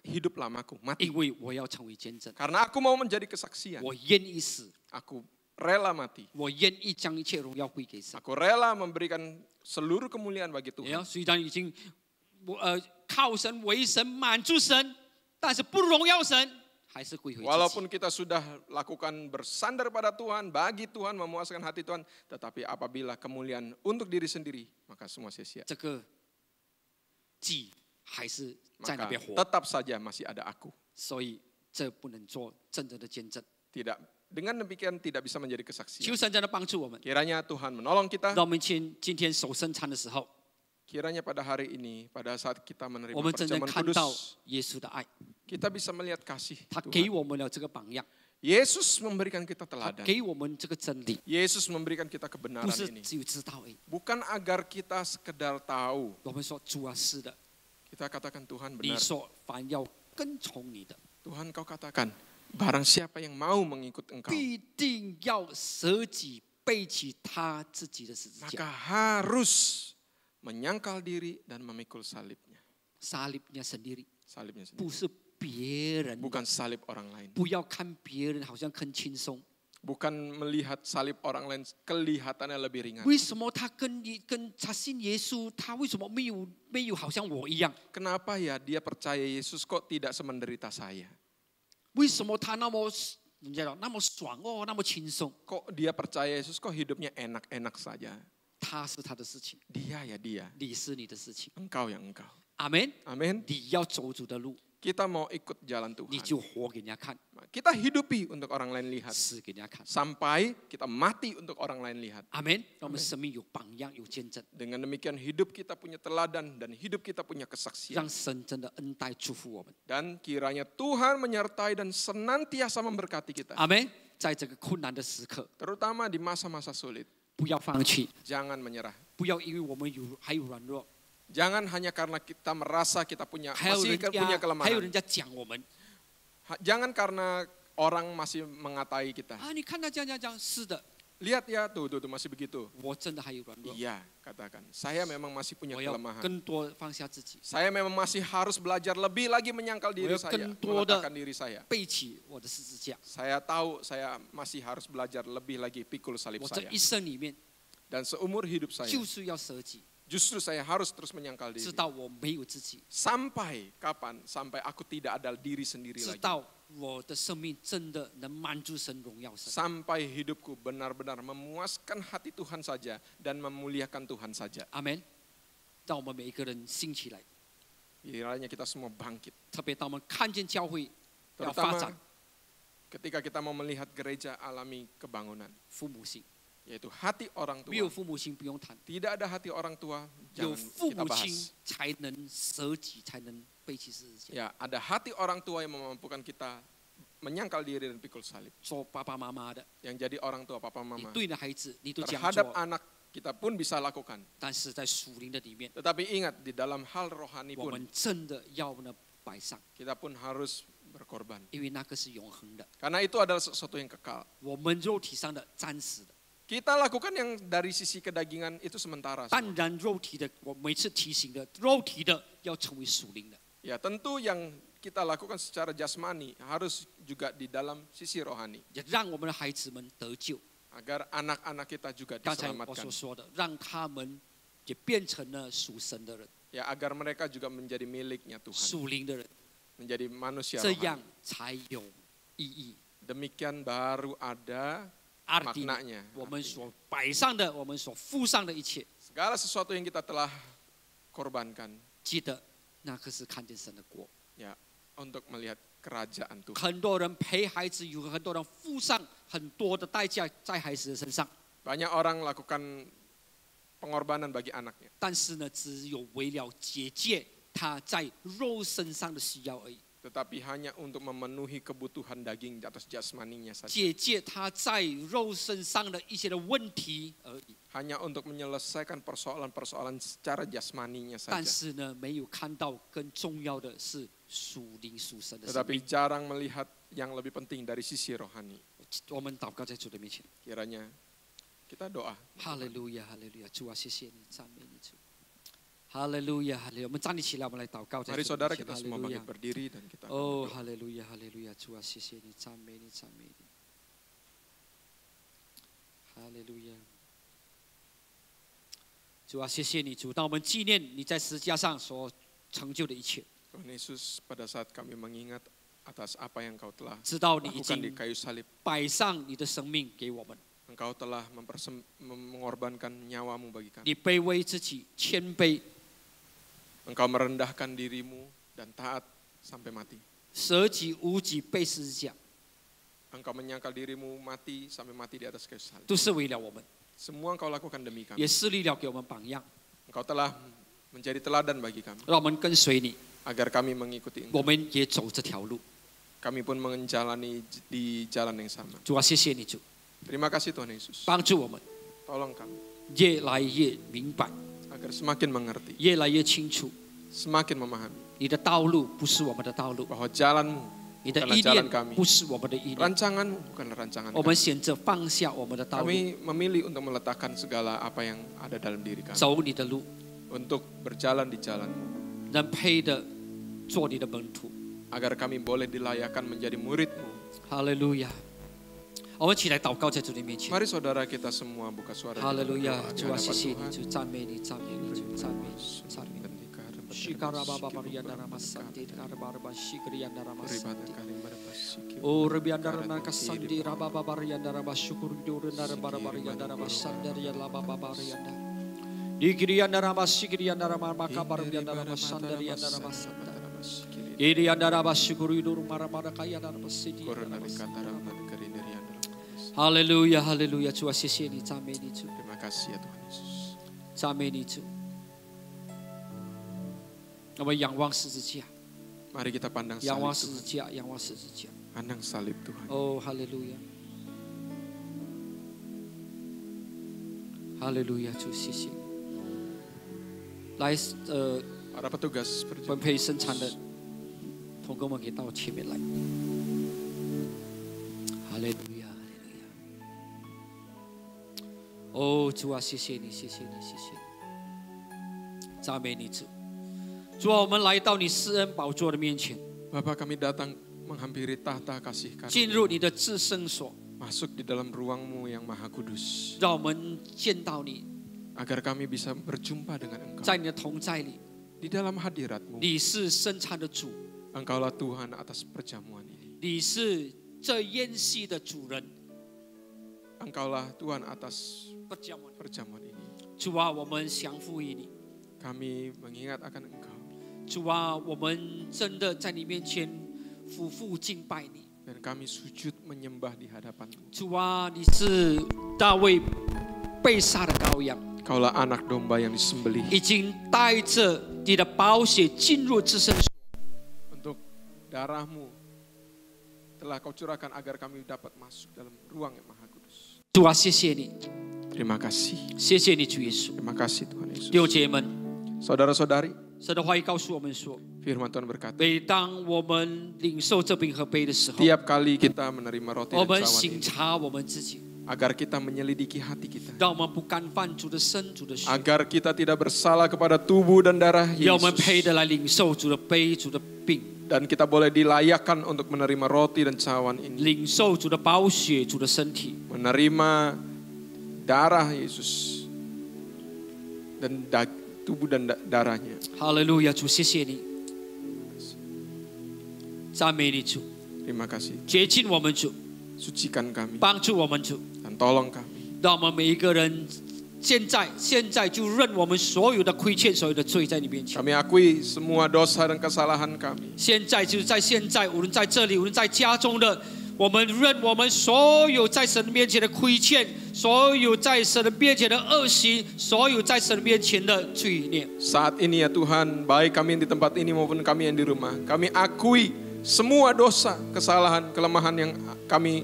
hidup lamaku mati. 因为我要成为见证， Karena aku mau menjadi kesaksian. 我愿意死， Aku rela mati. 我愿意将一切荣耀归给神。 Aku rela memberikan seluruh kemuliaan bagi 哎呀， Tuhan. 虽然已经靠神为神满足神，但是不荣耀神，还是归回自己。 Walaupun kita sudah lakukan bersandar pada Tuhan, bagi Tuhan, memuaskan hati Tuhan, tetapi apabila kemuliaan untuk diri sendiri, maka semua sia-sia. 这个记还是在那 Maka 边活， tetap saja masih ada aku. 所以这不能做真正的见证。 Tidak, dengan demikian tidak bisa menjadi 求 kesaksian. 神真的帮助我们。 Kiranya Tuhan menolong kita. 让我们今天守圣餐的时候， Kiranya pada hari ini, pada saat kita menerima 我们真正 perjamuan 看到 kudus, 耶稣的爱， kita bisa melihat kasih 他给 Tuhan. 我们了这个榜样， Yesus memberikan kita 他 teladan. 给我们这个真理， Yesus memberikan kita 不 kebenaran 是 ini. 只有知道而已。 Bukan agar kita sekedar tahu. 我们说主啊，是的， Kita katakan Tuhan 你 benar. 说凡要跟从你的， Tuhan kau katakan, barang siapa yang mau mengikut engkau, 必定要舍己背起他自己的十字 maka 架， harus menyangkal diri dan memikul salibnya. salibnya sendiri， Salibnya 不 sendiri. 是别人的。 Bukan salib orang lain. 不要看别人好像很轻松， Bukan melihat salib orang lain kelihatannya lebih ringan. 为什么他跟他信耶稣，他为什么没有好像我一样？ Kenapa ya dia percaya Yesus kok tidak semenderita saya? 为什么他人家讲那么爽哦，那么轻松？ Kok dia percaya Yesus kok hidupnya enak-enak saja? 他是他的事情， Dia ya dia, 你是你的事情。 engkau ya engkau. 阿门。 Amin. 你要走主的路， Kita mau ikut jalan 你 Tuhan. 就活给人家看， Kita hidupi untuk orang lain lihat. 死给人家看。 Sampai kita mati untuk orang lain lihat. 阿门。让我们生命有榜样，有见证， Dengan demikian hidup kita punya teladan dan hidup kita punya kesaksian. 让神真的恩待祝福我们。 Dan kiranya Tuhan menyertai dan senantiasa memberkati kita. 阿门。在这个困难的时刻， terutama di masa-masa sulit. 不要放弃， Jangan menyerah. 不要因为我们还有软弱， Jangan hanya karena kita merasa kita 还有 masih 人 punya 家还有人 kelemahan. 家讲我们 Jangan karena orang masih mengatai kita. 啊，你看他这样这样这样，是的， Lihat ya, tuh masih begitu. 我真的还有软弱， Iya, katakan. Saya memang masih punya 我要 kelemahan. 更多放下自己， Saya memang masih harus belajar lebih lagi menyangkal diri Saya saya, kentua meletakkan diri saya. 背起我的十字架。 Saya tahu saya masih harus belajar lebih lagi pikul salib 我这 saya. 一生里面 Dan seumur hidup saya, 就是要舍己， justru saya harus terus menyangkal 知 diri. 道我没有自己， Sampai kapan? Sampai aku tidak ada diri sendiri 知 lagi. 道我的生命真的能满足神荣耀神。 Sampai hidupku benar-benar memuaskan hati Tuhan saja dan memuliakan Tuhan saja. 阿门。让我们每一个人兴起来， Kiranya kita semua bangkit. 特别当我们看见教会要发 Terutama 展 ketika kita mau melihat gereja alami kebangunan. 父母性， Yaitu hati orang 没有 tua. 父母性不用谈， Tidak ada hati orang tua, 有 jangan 父 kita 母亲 bahas. 才能舍己，才能背起十字架。 Ya, ada hati orang tua yang memampukan kita menyangkal diri dan pikul salib. 做爸爸妈妈的， Yang jadi orang tua papa 你 mama. 对你的孩子你都这样 Terhadap 做， anak kita pun bisa lakukan. 但是在属灵的里面， Tetapi ingat, di dalam hal rohani 我 pun 们真的要呢摆上， kita pun harus berkorban. 因为那个是永恒的。 Karena itu adalah sesuatu yang kekal. 我们肉体上的暂时的， Kita lakukan yang dari sisi kedagingan itu sementara. 当然肉体的，我每次提醒的，肉体的要成为属灵的。 Ya, tentu yang kita lakukan secara jasmani harus juga di dalam sisi rohani. 也让我们的孩子们得救。 Agar anak-anak kita juga 刚才我 diselamatkan. 所说的，让他们也变成了属神的人、 Ya, agar mereka juga menjadi miliknya Tuhan. 属灵的人， Menjadi manusia 这样 rohani. 才有意义。 Demikian baru ada 阿尔丁， maknanya. 我们所摆上的，我们所付上的一切， Segala sesuatu yang kita telah korbankan, 记得那可是看见神的国。 ya, untuk melihat kerajaan Tuhan. 很多人陪孩子，有很多人付上很多的代价在孩子的身上， Banyak orang lakukan pengorbanan bagi anaknya. 但是呢，只有为了解决他在肉身上的需要而已， Tetapi hanya untuk memenuhi kebutuhan daging di atas jasmaninya saja. 解决他在肉身上的一些的问题而已。 Hanya untuk menyelesaikan persoalan-persoalan secara jasmaninya 但 saja. 是呢，没有看到更重要的是属灵属神的生 Tetapi 命。 jarang melihat yang lebih penting dari sisi rohani. 我们祷告在主的面前， Kiranya kita doa. 哈利路亚，哈利路亚，主啊，谢谢你，赞美你主。哈利路亚，哈利路亚，我们站立起来，我们来祷告在 Mari 主的 saudara 面前。 kita 哈利 semua 路 bangkit 亚， berdiri dan kita akan 哦， berdoa. 哈利路亚，哈利路亚，主啊，谢谢你，赞美你，赞美你。哈利路亚，主啊，谢谢你，主，当我们纪念你在十字架上所成就的一切， Tuhan Yesus, pada saat kami mengingat atas apa yang Kau telah 知道你已 lakukan di 经 kayu salib, 摆上你的生命给我们， Engkau telah mengorbankan nyawamu bagi kami. 你卑微自己，谦卑， Engkau merendahkan dirimu dan taat sampai mati. 舍己无己，背十字架， Engkau menyangkal dirimu mati sampai mati di atas kayu salib. 都是为了我们， Semua Engkau lakukan demi kami. 也设立了给我们榜样， Engkau telah menjadi teladan bagi kami 让我们跟随你， agar kami mengikuti 我 Engkau. 们也走这条路。 Kami pun menjalani di jalan yang sama. 主啊，谢谢你，主， Terima kasih Tuhan Yesus. 帮助我们 Tolong kami 越来越明白， agar semakin mengerti, 越来越清楚， semakin memahami 你的道路不是我们的道路， bahwa jalanmu 你的 bukanlah 意 jalan 念 kami. 不是我们的意念。 Rancanganmu bukanlah rancangan 我们 kami. 选择放下我们的道路， Kami memilih untuk meletakkan segala apa yang ada dalam diri kami. 走你的路， Untuk berjalan di jalanmu. 能配的做你的门徒。 Agar kami boleh dilayakkan menjadi muridmu. 哈利路亚！我们起来祷告在主的面前。 Mari saudara kita semua buka suara. 哈利路亚！ kita 主 berdoa 啊， di 谢谢 hadapan 你， Tuhan. 主赞美你，赞美你，主赞美你，赞美你。Oh, rebiandara nakasandi rabababariandara basyukuriandara barabariandara basandariandara bababarianda. Digiriandara basikiriandara makabariandara basandariandara basanda. Iriandara basyukuridur maramadakayandara basidi. Haleluya, haleluya. 主啊，谢谢你，赞美你主， Terima kasih ya Tuhan Yesus. 赞美你主。我们仰望十字架， Mari kita pandang 仰望 salib 十字 Tuhan. 架，仰望十字架。 Pandang salib Tuhan. 哦，哈利路亚！哈利路亚，主谢谢你。来， Para petugas 分配生产的同工们可以到前面来。哈利路亚，哈利路亚。哦，主啊，谢谢你，谢谢你，谢谢你，赞美你主。主啊，我们来到你施恩宝座的面前。Bapa, kami datang menghampiri tahta kasih karunia. 进入你的至圣所。 Masuk di dalam ruang-Mu yang maha kudus. 让我们见到你。 Agar kami bisa berjumpa dengan Engkau. 在你的同在里。 Di dalam hadirat-Mu. 你是生产的主。 Engkaulah Tuhan atas perjamuan ini. 你是这宴席的主人。 Engkaulah Tuhan atas perjamuan ini. 主啊，我们降服于你。 Kami mengingat akan Engkau. 主啊，我们真的在你面前俯伏敬拜你。 Dan kami sujud menyembah di hadapan-Mu. 主啊，你是大卫被杀的羔羊。 Kaulah anak domba yang disembelih. 已经带着你的宝血进入至圣所。 Untuk darah-Mu telah Kau curahkan agar kami dapat masuk dalam ruang yang maha kudus. 主啊，谢谢你。 Terima kasih. 谢谢你，主耶稣。 Terima kasih Tuhan Yesus. 弟兄姐妹们， Saudara-saudari, 神的话语告诉我们说， firman Tuhan berkata, 每当我们领受这饼和杯的时候， tiap kali kita menerima roti 我 dan 们 cawan 省 ini, 察我们自己， agar kita menyelidiki hati kita, 让我们不干犯主的身、主的血， agar kita tidak bersalah kepada tubuh dan darah 让我们配 Yesus, 得来领受主的杯、主的饼， dan kita boleh dilayakkan untuk menerima roti dan cawan ini, 领受主的宝血、主的身体， menerima darah Yesus dan tubuh dan darahnya. 哈利路亚，主，谢谢你，赞美你主， Terima kasih. 洁净我们主， Sucikan kami 帮助我们主， dan tolong kami. 让我们每一个人现在就认我们所有的亏欠、所有的罪在你面前。 Kami akui semua dosa dan kesalahan kami. 现在就是在现在，无论在这里，无论在家中的，我们认我们所有在神面前的亏欠，所有在神的面前的恶行，所有在神面前的罪孽。 Saat ini ya Tuhan, baik kami di tempat ini maupun kami yang di rumah, kami akui semua dosa, kesalahan, kelemahan yang kami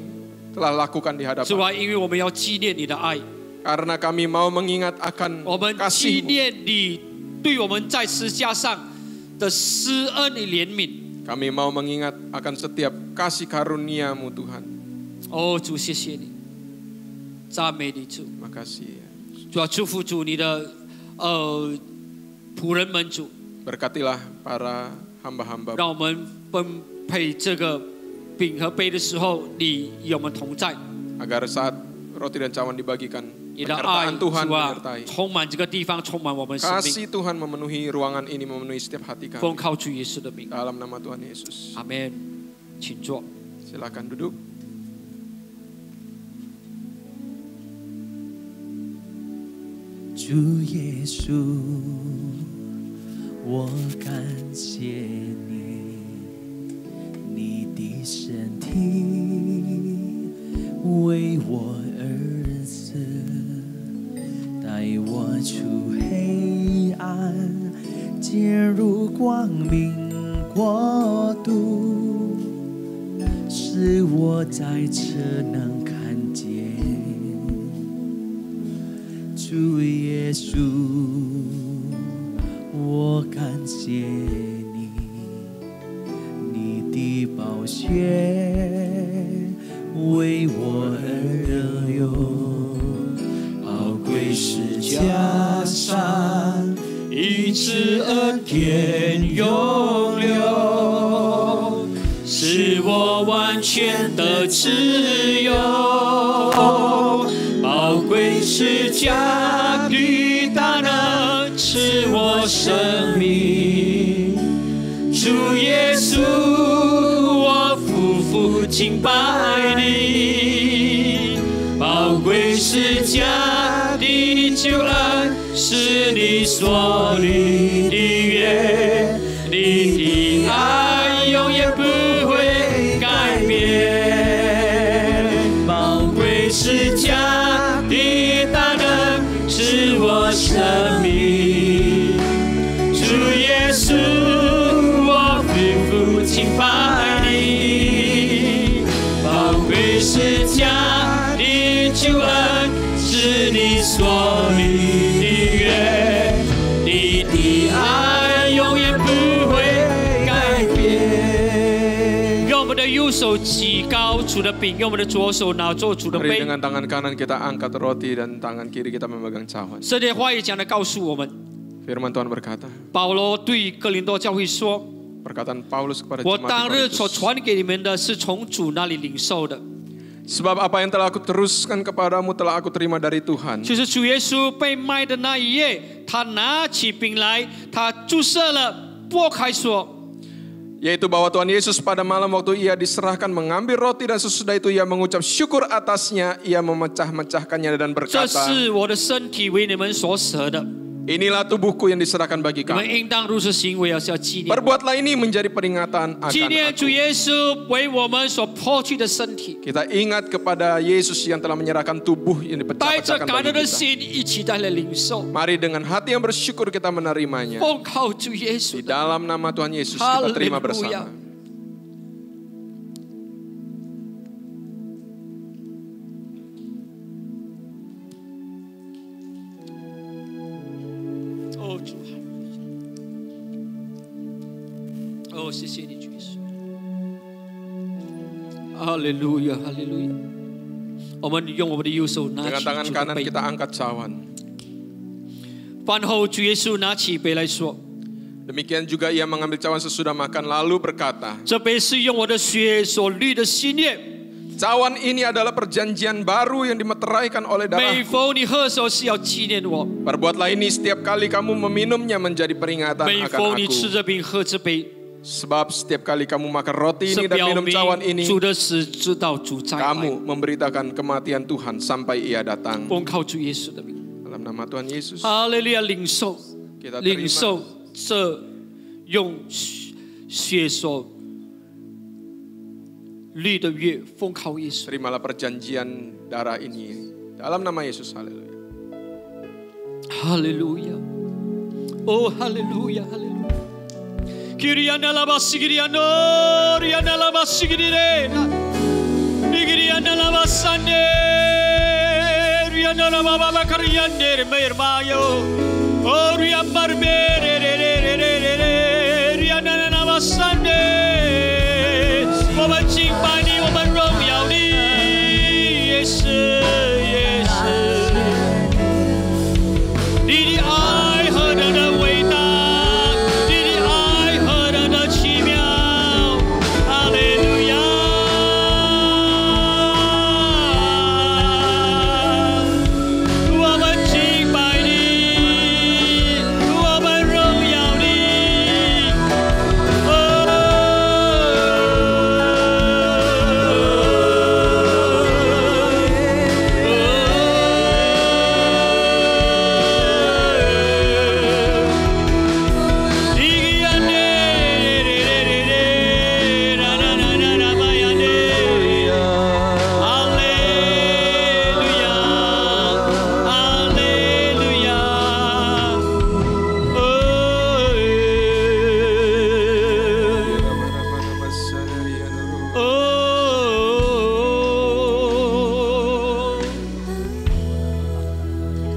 telah lakukan di 是 hadapan. 吧？因为我们要纪念你的爱， Karena kami mau mengingat akan 我们纪 kasih-Mu. 念你对我们在十字架上的施恩与怜悯。 Kami mau mengingat akan setiap kasih karunia-Mu Tuhan. 哦，主，谢谢你，赞美你主， Terima kasih ya. 主要祝福主你的仆人们主， Berkatilah para hamba-hamba 让我们分配这个饼和杯的时候，你与我们同在。 agar saat roti dan cawan dibagikan, 你的爱， penyertaan Tuhan 主啊， menyertai. 充满这个地方，充满我们生命。 Kasih Tuhan memenuhi ruangan ini, memenuhi setiap hati 奉 kami. 靠主耶稣的名， Dalam nama Tuhan Yesus. 阿门。请坐。 Silakan duduk. Tuhan Yesus, 我感谢你，你的身体为我而死，带我出黑暗，进入光明国度，使我在这能看见。主耶稣，我感谢你，你的宝血为我而流，宝贵十架上，以致恩典永留，使我完全的自由。宝贵是加的大能赐我生命，主耶稣，我夫妇敬拜你。宝贵是加的救恩，是你所立的约，你的爱永远不会改变。宝贵是加。我生命，主耶稣，我夫妇敬拜你。宝贵是加的救恩，是是你所立的约，你的爱永远不会改变。用我们的右手举高主的饼，用我们的左手拿做主的 Mari 杯。 dengan tangan kanan kita angkat roti dan tangan kiri kita memegang cawan. 圣经话语讲的告诉我们， Firman Tuhan berkata, 保罗对哥林多教会说 perkataan Paulus kepada 我 jemaat 当 di 日所 Korintus. 传给你们的是从主那里领受的， Sebab apa yang telah aku teruskan kepadamu telah aku terima dari Tuhan. 就是主耶稣被卖的那一夜，他拿起饼来，他注射了，拨开说。 Yaitu bahwa Tuhan Yesus pada malam waktu ia diserahkan mengambil roti dan sesudah itu ia mengucap syukur atasnya, ia memecah-mecahkannya dan 这 berkata, 是我的身体，为你们所舍的， inilah tubuhku yang diserahkan bagi 你们 kamu. 应当如此行为，是要纪念。 Perbuatlah ini menjadi peringatan 纪 akan 念主 aku. 耶稣为我们所破去的身体， Kita ingat kepada Yesus yang telah menyerahkan tubuh yang 带着 dipecah-pecahkan 感恩 bagi 的 kita. 心一起带来领受， Mari dengan hati yang bersyukur kita menerimanya. 奉靠主耶 Di 稣的。 dalam nama Tuhan Yesus kita terima Haleluya. bersama. Oh 主，哦，谢谢你主耶稣，哈利路亚，哈利路亚。我们用我们的右手拿 Dengan 起 tangan 主的 kanan 杯， kita angkat cawan. 饭后主耶稣拿起杯来说： Demikian juga ia mengambil cawan sesudah makan lalu berkata, 这杯是用我的血所立的新约， cawan ini adalah perjanjian baru yang dimeteraikan oleh 每 darah. 逢你喝的时候是要纪念我， Perbuatlah ini setiap kali kamu meminumnya menjadi peringatan 每 akan 逢你吃 aku. 这饼喝这杯， Sebab setiap kali kamu makan roti 是 ini dan 表 minum 明 cawan ini, 主的死，知道主再来。 kamu memberitakan kematian Tuhan sampai ia datang. 奉靠主耶稣的名， Dalam nama Tuhan Yesus, 哈利路亚，领受， kita 领 terima 受这用血所立的约，奉靠耶稣。 terimalah perjanjian darah ini. Dalam nama Yesus, haleluya. 哈利路亚，哦，哈利路亚，哈利路亚。Kiriana lava sigiriano, Riana lava sigirina, Nigiriana lava sande, Riana lava baba kariane mermayo, Oh riambar mere, Riana lava sande, 我们敬拜你，我们荣耀你，耶稣，耶稣，你的爱何等的伟大。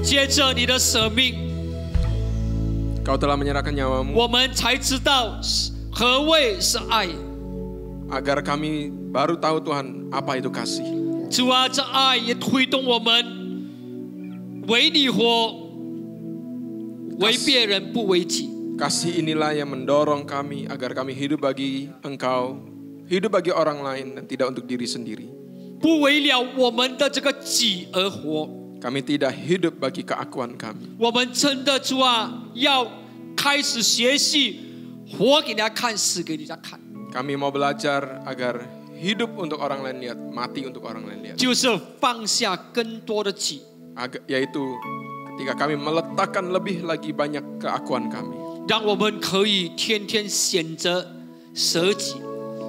借着你的舍命， Kau telah menyerahkan nyawamu 我们才知道何谓是爱。 agar kami baru tahu Tuhan apa itu kasih. 主啊，这爱也推动我们为你活，为别人不为己。 Kasih inilah yang mendorong kami agar kami hidup bagi Engkau, hidup bagi orang lain dan tidak untuk diri sendiri. 不为了我们的这个己而活。 Kami tidak hidup bagi keakuan kami. 我们真的主啊，要开始学习活给人家看，死给人家看， Kami mau belajar agar hidup untuk orang lain lihat, mati untuk orang lain lihat. 就是放下更多的己， Yaitu ketika kami meletakkan lebih lagi banyak keakuan kami. 让我们可以天天选择舍己，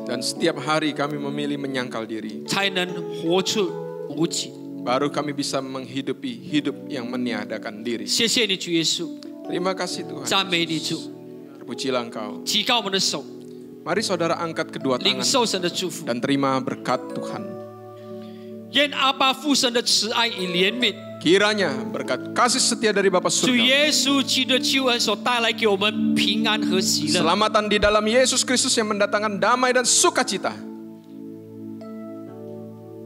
Dan setiap hari kami memilih menyangkal diri. 才能活出无己。 Baru kami bisa menghidupi hidup yang meniadakan diri. 谢谢你，主耶稣， Terima kasih Tuhan. 赞美你主， Terpujilah Engkau. 提高我们的手， Mari saudara angkat kedua 领 tangan 受神的祝福。 dan terima berkat Tuhan. 愿阿爸父神的慈爱与怜悯， Kiranya berkat kasih setia dari Bapa 主 surga, 耶稣基督的救恩所带来给我们平安和喜乐。 selamatan di dalam Yesus Kristus yang mendatangkan damai dan sukacita,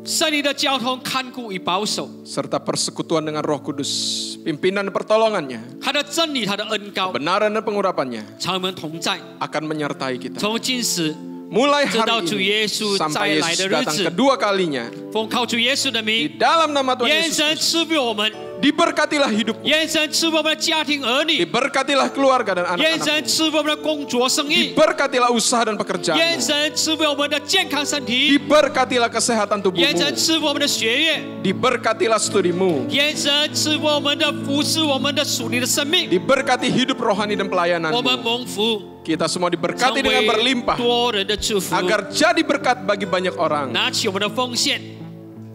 圣灵的交通看顾与保守， serta persekutuan dengan Roh Kudus, pimpinan dan pertolongannya, 他的真理，他的恩膏， kebenaran dan pengurapannya 常与我们同在。 akan menyertai kita. 从今时 Mulai 直到 hari 主 ini 耶稣 sampai 再来 Yesus 的日 datang 子， kedua kalinya, 奉靠主耶稣的 di 名， dalam nama Tuhan 愿 Yesus 神 Kristus, 赐福我们， diberkatilah hidupmu, 愿神赐福我们的家庭儿女， diberkatilah keluarga dan 愿神 anak-anakmu, 赐福我们的工作生意， diberkatilah usaha dan 愿 pekerjaanmu, 神赐福我们的健康身体， diberkatilah kesehatan 愿 tubuhmu, 神赐福我们的学业， diberkatilah studimu, 愿神赐福我们的服侍，我们的属灵的生命， diberkati hidup rohani dan 我们 pelayananmu. 蒙福， Kita semua 成 diberkati dengan 为 berlimpah 多人的祝福。 agar jadi berkat bagi banyak orang. 拿起我们的奉献，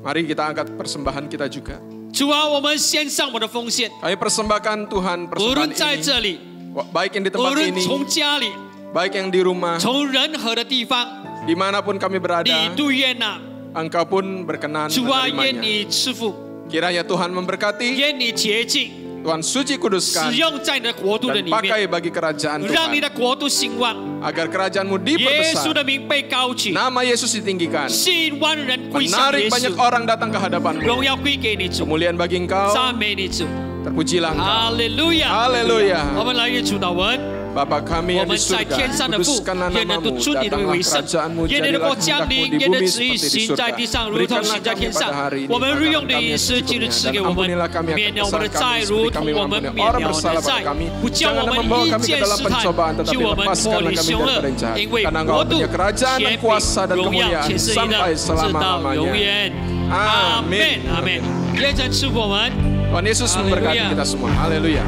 Mari kita angkat persembahan kita juga. 主啊，我们献上我们的奉献， Kami persembahkan Tuhan 无论 persembahan 在 ini, 这里， baik yang di 无 tempat 论 ini, 从家里， baik yang di rumah, 从任何的地方， dimanapun kami 你 berada, 都愿呐。 Engkau pun berkenan 主啊，愿 menerimanya. 你赐福， Kiranya Tuhan memberkati, 愿你洁净， Tuhan suci 使 kuduskan 用在你的国度的 dan 里面， pakai bagi kerajaan 让你 Tuhan, 的国度兴旺， agar kerajaanmu 耶稣 diperbesar, 的名被高举， nama Yesus ditinggikan, 吸引万人归向 menarik 耶 banyak 稣， orang datang ke hadapanmu. 荣耀归给你主， Kemuliaan bagi Engkau, 赞美你主， terpujilah Engkau. 哈利路亚， Haleluya. 我们来阅主祷文。 Bapa kami 我 yang 们 di 在 surga, 天上的父， kuduskanlah 愿人都 namamu, 尊你的名 datanglah 为圣， kerajaanmu, 愿你的 jadilah 国降 kehendakmu 临， di 愿你的 bumi 旨意 seperti di 行在 surga. 地上，如同 Berikanlah 行在 kami 天 pada 上 hari。ini 我们日用 makanan 的 kami 饮 yang 食，今日 secukupnya, 赐给 dan 我们 ampunilah kami，akan 免了我们的 kesalahan 债， kami 如 seperti 同 kami 我们 mengampuni 免 orang 了我们 bersalah 的 pada 债， kami. 不叫我 Jangan 们 membawa 遇 kami ke 见 dalam 试探， pencobaan, 救 tetapi 我们脱 lepaskanlah 离 kami 凶 dari 恶， orang jahat. 因为 Karena 国 Engkau 度、 punya kerajaan dan 权 kuasa 柄、 dan 荣耀 kemuliaan 全是你的， sampai 直到 selama-lamanya. 永远。阿门，阿门。愿神赐福我们。 Tuhan Yesus memberkati Haleluya. kita semua. Haleluya.